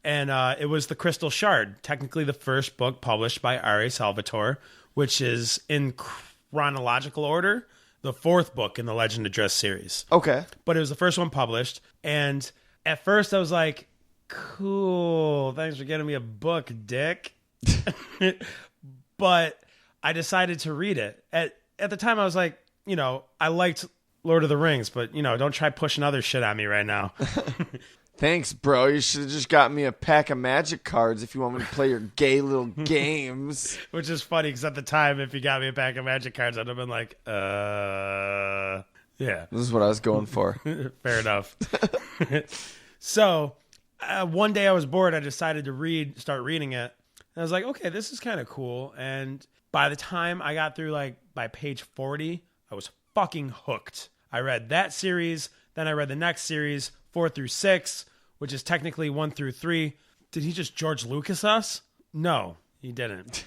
And it was The Crystal Shard, technically the first book published by R.A. Salvatore, which is in chronological order the fourth book in the Legend of Drizzt series. Okay. But it was the first one published. And at first I was like, cool, thanks for getting me a book, dick. But I decided to read it. At the time I was like, I liked Lord of the Rings, but, don't try pushing other shit on me right now. Thanks, bro. You should have just got me a pack of Magic cards if you want me to play your gay little games. Which is funny, because at the time, if you got me a pack of Magic cards, I'd have been like, yeah. This is what I was going for. Fair enough. So, one day I was bored. I decided to start reading it. And I was like, okay, this is kind of cool. And by the time I got through, by page 40, I was fucking hooked. I read that series, then I read the next series, 4 through 6, which is technically 1 through 3. Did he just George Lucas us? No, he didn't.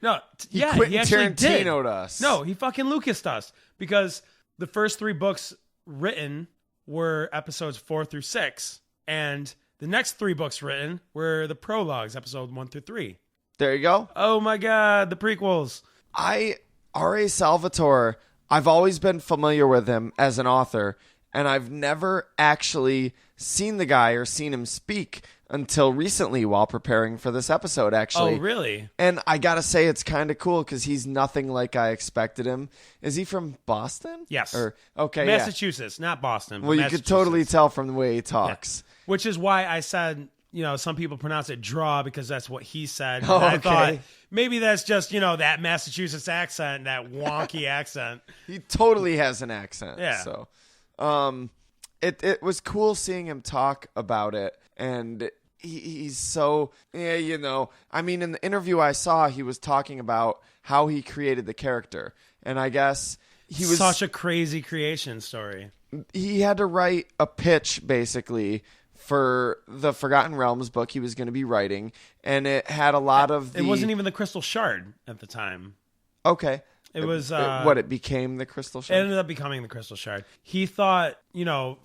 No, he actually Tarantino'd us. No, he fucking Lucased us, because the first 3 books written were episodes 4 through 6, and the next 3 books written were the prologues, episode 1 through 3. There you go. Oh my God, the prequels. R.A. Salvatore, I've always been familiar with him as an author, and I've never actually seen the guy or seen him speak until recently while preparing for this episode, actually. Oh, really? And I gotta say, it's kind of cool because he's nothing like I expected him. Is he from Boston? Yes. Okay, Massachusetts, not Boston. Well, you could totally tell from the way he talks. Yeah. Which is why I said, some people pronounce it draw, because that's what he said. Oh, I thought maybe that's just, that Massachusetts accent, that wonky accent. He totally has an accent. Yeah. So, it was cool seeing him talk about it, and he's so, I mean, in the interview I saw, he was talking about how he created the character, and I guess he was such a crazy creation story. He had to write a pitch, basically, for the Forgotten Realms book he was going to be writing, and it had a lot of It wasn't even the Crystal Shard at the time. Okay. It was... it became the Crystal Shard? It ended up becoming the Crystal Shard. He thought,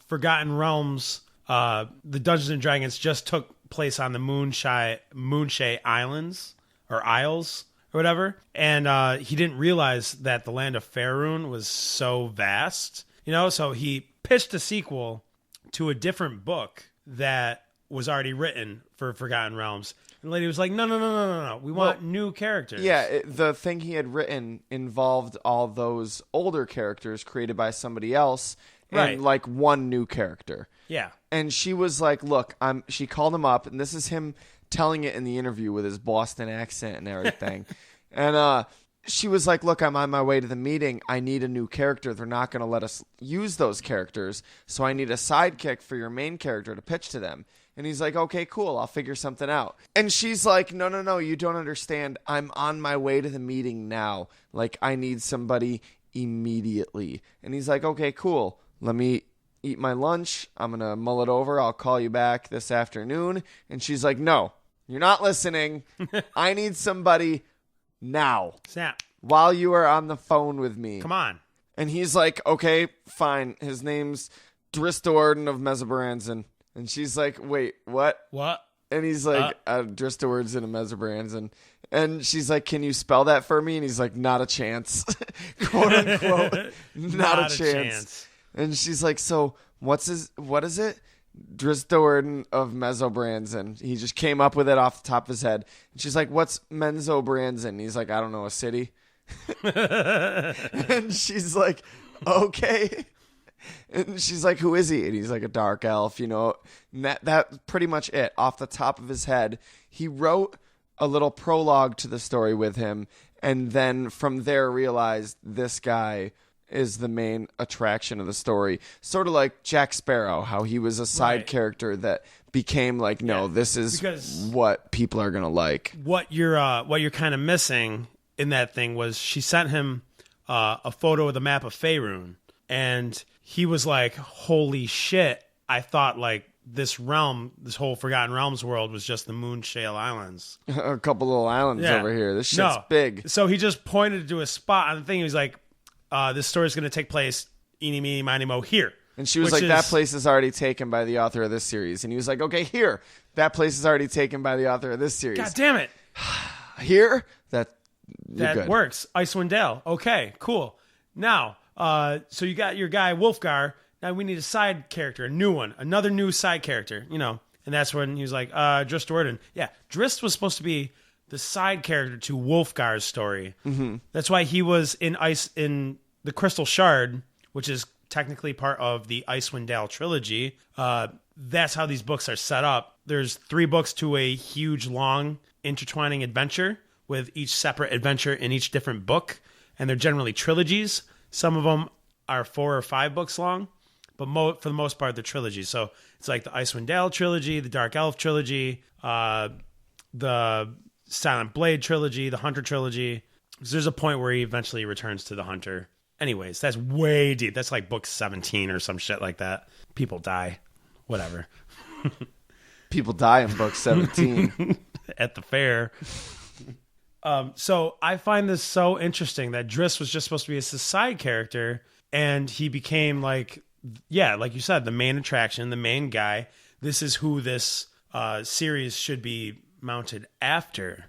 Forgotten Realms, the Dungeons and Dragons just took place on the Moonshae Islands, or Isles, or whatever, and he didn't realize that the land of Faerun was so vast, so he pitched a sequel to a different book that was already written for Forgotten Realms. And the lady was like, no. We want new characters. Yeah, the thing he had written involved all those older characters created by somebody else and one new character. Yeah. And she was like, look, she called him up, and this is him telling it in the interview with his Boston accent and everything. And she was like, look, I'm on my way to the meeting. I need a new character. They're not going to let us use those characters, so I need a sidekick for your main character to pitch to them. And he's like, okay, cool, I'll figure something out. And she's like, no, you don't understand. I'm on my way to the meeting now. I need somebody immediately. And he's like, okay, cool. Let me eat my lunch. I'm going to mull it over. I'll call you back this afternoon. And she's like, no, you're not listening. I need somebody now. Snap. While you are on the phone with me. Come on. And he's like, okay, fine. His name's Drizzt Do'Urden of Mesobaranzan. And she's like, wait, what? What? And he's like, Drizzt Do'Urden of Mesobaranzan. And she's like, can you spell that for me? And he's like, not a chance. Quote unquote. not a chance. And she's like, so what is it? Drizzt Do'Urden of Mesobaranzan. He just came up with it off the top of his head. And she's like, what's Mesobaranzan? He's like, I don't know, a city. And she's like, okay. And she's like, who is he? And he's like, a dark elf, And that's pretty much it. Off the top of his head, he wrote a little prologue to the story with him, and then from there realized this guy is the main attraction of the story. Sort of like Jack Sparrow, how he was a side character that became like, this is what people are gonna like. What you're kind of missing in that thing was she sent him a photo of the map of Faerun, and he was like, holy shit, I thought this whole Forgotten Realms world was just the Moonshae Islands. A couple little islands over here. This shit's big. So he just pointed to a spot on the thing. He was like, this story's going to take place, eeny, meeny, miny, mo, here. And she was like, that place is already taken by the author of this series. And he was like, okay, here. That place is already taken by the author of this series. God damn it. Here? That works. Icewind Dale. Okay, cool. Now, so you got your guy Wolfgar. Now we need a side character, a new one, another new side character, you know. And that's when he was like, Drizzt Do'Urden. Yeah, Drizzt was supposed to be the side character to Wolfgar's story. Mm-hmm. That's why he was in the Crystal Shard, which is technically part of the Icewind Dale trilogy. That's how these books are set up. There's 3 books to a huge, long, intertwining adventure with each separate adventure in each different book. And they're generally trilogies. Some of them are 4 or 5 books long, but for the most part, they're trilogies. So it's like the Icewind Dale trilogy, the Dark Elf trilogy, the Silent Blade trilogy, the Hunter trilogy. Because there's a point where he eventually returns to the Hunter. Anyways, that's way deep. That's like book 17 or some shit like that. People die. Whatever. People die in book 17. At the fair. So I find this so interesting that Drizzt was just supposed to be a side character, and he became like you said, the main attraction, the main guy. This is who this series should be mounted after.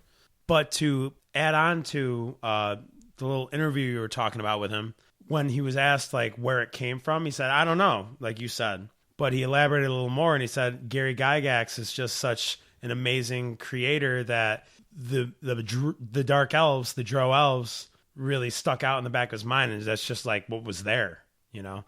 But to add on to the little interview you were talking about with him, when he was asked like where it came from, he said, I don't know, like you said. But he elaborated a little more, and he said Gary Gygax is just such an amazing creator that the Dark Elves, the Drow Elves, really stuck out in the back of his mind, and that's just like what was there, you know?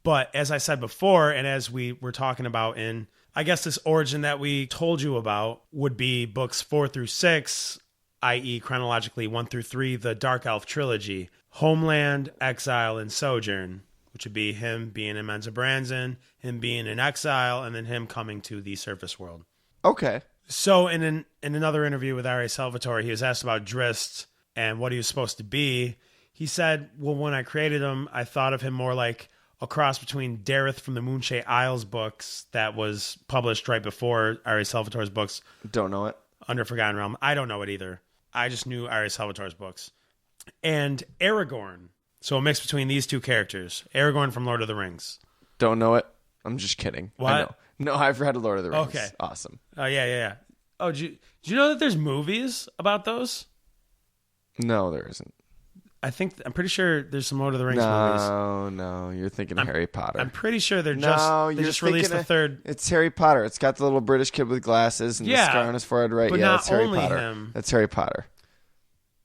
But as I said before, and as we were talking about in, I guess this origin that we told you about would be books 4 through 6, i.e. chronologically 1 through 3, the Dark Elf trilogy, Homeland, Exile, and Sojourn, which would be him being in Menza Branson, him being in exile, and then him coming to the surface world. Okay. So in another interview with R.A. Salvatore, he was asked about Drizzt and what he was supposed to be. He said, well, when I created him, I thought of him more like a cross between Dareth from the Moonshae Isles books that was published right before R.A. Salvatore's books. Don't know it. Under Forgotten Realm. I don't know it either. I just knew R.A. Salvatore's books. And Aragorn. So a mix between these two characters. Aragorn from Lord of the Rings. Don't know it. I'm just kidding. What? I know. No, I've read Lord of the Rings. Okay. Awesome. Oh, yeah. Oh, do you know that there's movies about those? No, there isn't. I'm pretty sure there's some Lord of the Rings movies. No, you're thinking of Harry Potter. I'm pretty sure they just released the third. It's Harry Potter. It's got the little British kid with glasses and the scar on his forehead, right? But yeah, not that's Harry only Potter. him. That's Harry Potter.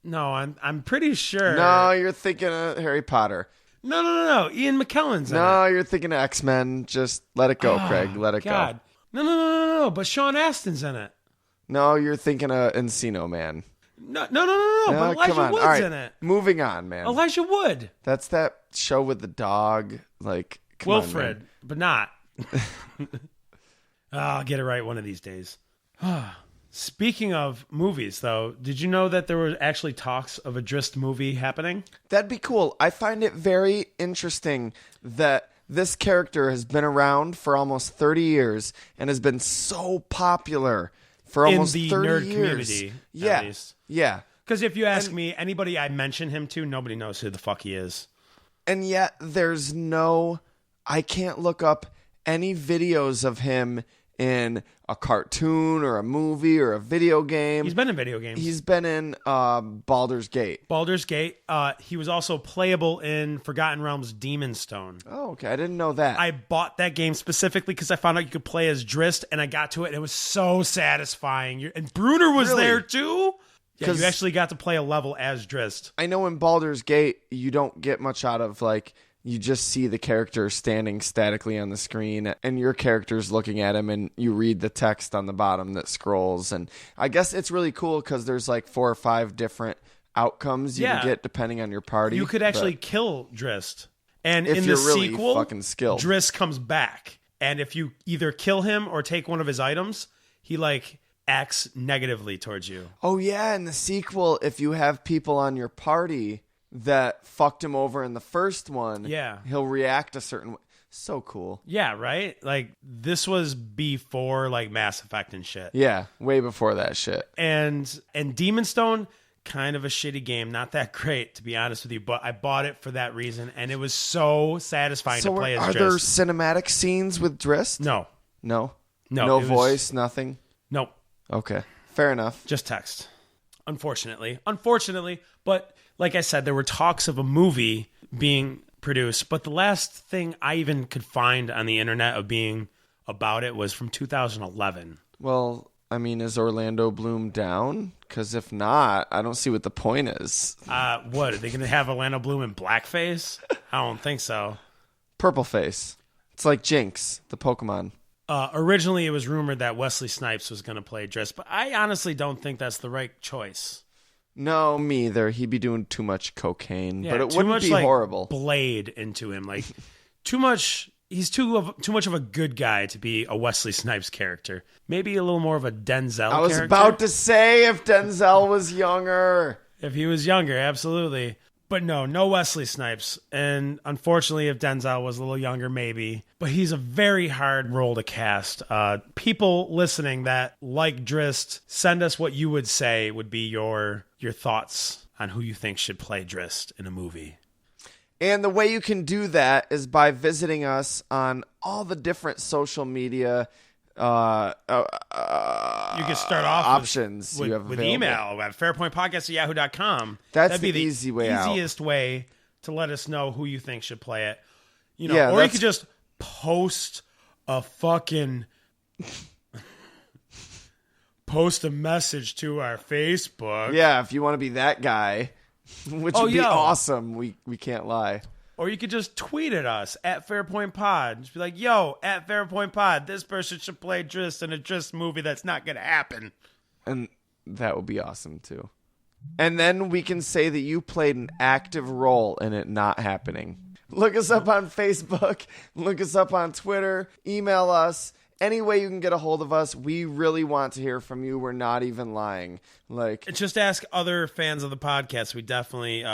No, I'm pretty sure. No, you're thinking of Harry Potter. No. Ian McKellen's in it. No, you're thinking of X-Men. Just let it go, Craig. Let it go. No. But Sean Astin's in it. No, you're thinking of Encino Man. No. But Elijah Wood's right. in it. Moving on, man. Elijah Wood. That's that show with the dog. Like, come Wilfred, on, but not. I'll get it right one of these days. Speaking of movies, though, did you know that there were actually talks of a Drizzt movie happening? That'd be cool. I find it very interesting that this character has been around for almost 30 years and has been so popular for almost 30 nerd years. Community, yeah. at least. Yeah. Because if you ask me, anybody I mention him to, nobody knows who the fuck he is. And yet I can't look up any videos of him in a cartoon or a movie or a video game. He's been in video games. He's been in Baldur's Gate. Baldur's Gate. He was also playable in Forgotten Realms' Demon Stone. Oh, okay. I didn't know that. I bought that game specifically because I found out you could play as Drizzt, and I got to it, and it was so satisfying. And Bruner was there, too? Yeah, you actually got to play a level as Drizzt. I know in Baldur's Gate, you don't get much out of, like, you just see the character standing statically on the screen and your character's looking at him and you read the text on the bottom that scrolls. And I guess it's really cool because there's like 4 or 5 different outcomes you can get depending on your party. You could actually kill Drizzt. And if in you're the really sequel, fucking skilled, Drizzt comes back. And if you either kill him or take one of his items, he like acts negatively towards you. Oh yeah, in the sequel, if you have people on your party that fucked him over in the first one, he'll react a certain way. So cool. Yeah, right? Like, this was before, like, Mass Effect and shit. Yeah, way before that shit. And Demon Stone, kind of a shitty game. Not that great, to be honest with you, but I bought it for that reason, and it was so satisfying to play as Drizzt. Are there cinematic scenes with Drizzt? No. No voice, nothing? Nope. Okay, fair enough. Just text. Unfortunately. But... like I said, there were talks of a movie being produced. But the last thing I even could find on the internet of being about it was from 2011. Well, I mean, is Orlando Bloom down? Because if not, I don't see what the point is. What, are they going to have Orlando Bloom in blackface? I don't think so. Purple face. It's like Jinx, the Pokemon. Originally, it was rumored that Wesley Snipes was going to play Drizzt, but I honestly don't think that's the right choice. No, me either. He'd be doing too much cocaine, Yeah, but it too wouldn't much, be like, horrible. Blade into him, like too much. He's too much of a good guy to be a Wesley Snipes character. Maybe a little more of a Denzel. I was character. about to say if Denzel was younger. If he was younger, absolutely. But no Wesley Snipes. And unfortunately, if Denzel was a little younger, maybe. But he's a very hard role to cast. People listening that like Drizzt, send us what you would say would be your thoughts on who you think should play Drizzt in a movie. And the way you can do that is by visiting us on all the different social media You can start off options with you have available. email at fairpointpodcast@yahoo.com. That's That'd be the easy way out. easiest way to let us know who you think should play it. You know, Yeah, or you that's- could just post a fucking post a message to our Facebook. Yeah, if you want to be that guy, which would be awesome. We can't lie. Or you could just tweet at us at Fairpoint Pod. Just be like, yo, at Fairpoint Pod, this person should play Drizzt in a Drizzt movie that's not going to happen. And that would be awesome too. And then we can say that you played an active role in it not happening. Look us up on Facebook. Look us up on Twitter. Email us. Any way you can get a hold of us. We really want to hear from you. We're not even lying. Like, Just ask other fans of the podcast. We definitely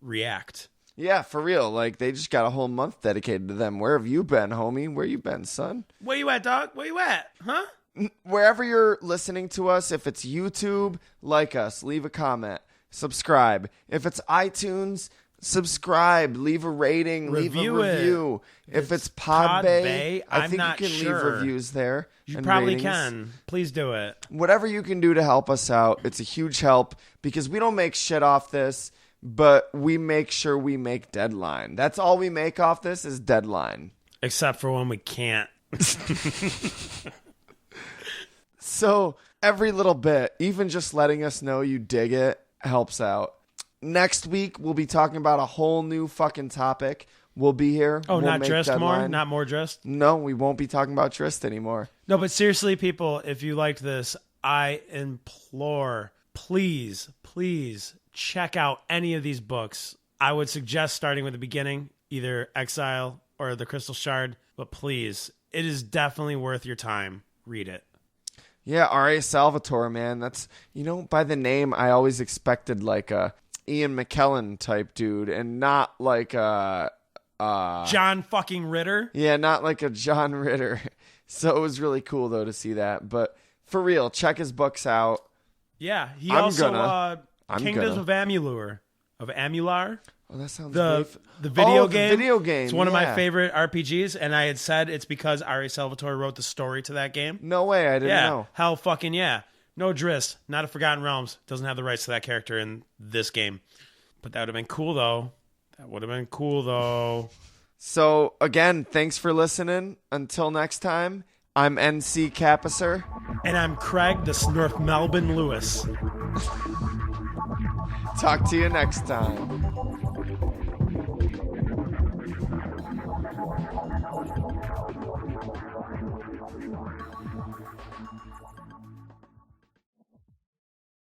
react. yeah, for real. Like, they just got a whole month dedicated to them. Where have you been, homie? Where you been, son? Where you at, dog? Where you at? Huh? Wherever you're listening to us, if it's YouTube, like us, leave a comment, subscribe. If it's iTunes, subscribe, leave a rating, leave a review. If it's Podbay, I think you can leave reviews there. You and probably ratings. can. Please do it. Whatever you can do to help us out, it's a huge help because we don't make shit off this, but we make sure we make Deadline. That's all we make off this is Deadline. Except for when we can't. So every little bit, even just letting us know you dig it, helps out. Next week, we'll be talking about a whole new fucking topic. We'll be here. Oh, we'll not make Drizzt Deadline. more? Not more Drizzt? No, we won't be talking about Drizzt anymore. No, but seriously, people, if you liked this, I implore, please check out any of these books. I would suggest starting with the beginning, either Exile or The Crystal Shard, but please, it is definitely worth your time. Read it. Yeah, R.A. Salvatore, man. That's, by the name, I always expected like a Ian McKellen type dude and not like a... John fucking Ritter? Yeah, not like a John Ritter. So it was really cool, though, to see that. But for real, check his books out. Yeah, he I'm also gonna. Kingdoms of Amular. Oh, that sounds the video game. The video game. It's one of yeah. my favorite RPGs, and I had said it's because R.A. Salvatore wrote the story to that game. No way, I didn't know. Hell fucking yeah. No Drizzt, not a Forgotten Realms. Doesn't have the rights to that character in this game. But that would have been cool, though. So, again, thanks for listening. Until next time, I'm NC Kappesser. And I'm Craig, the North Melbourne Lewis. Talk to you next time.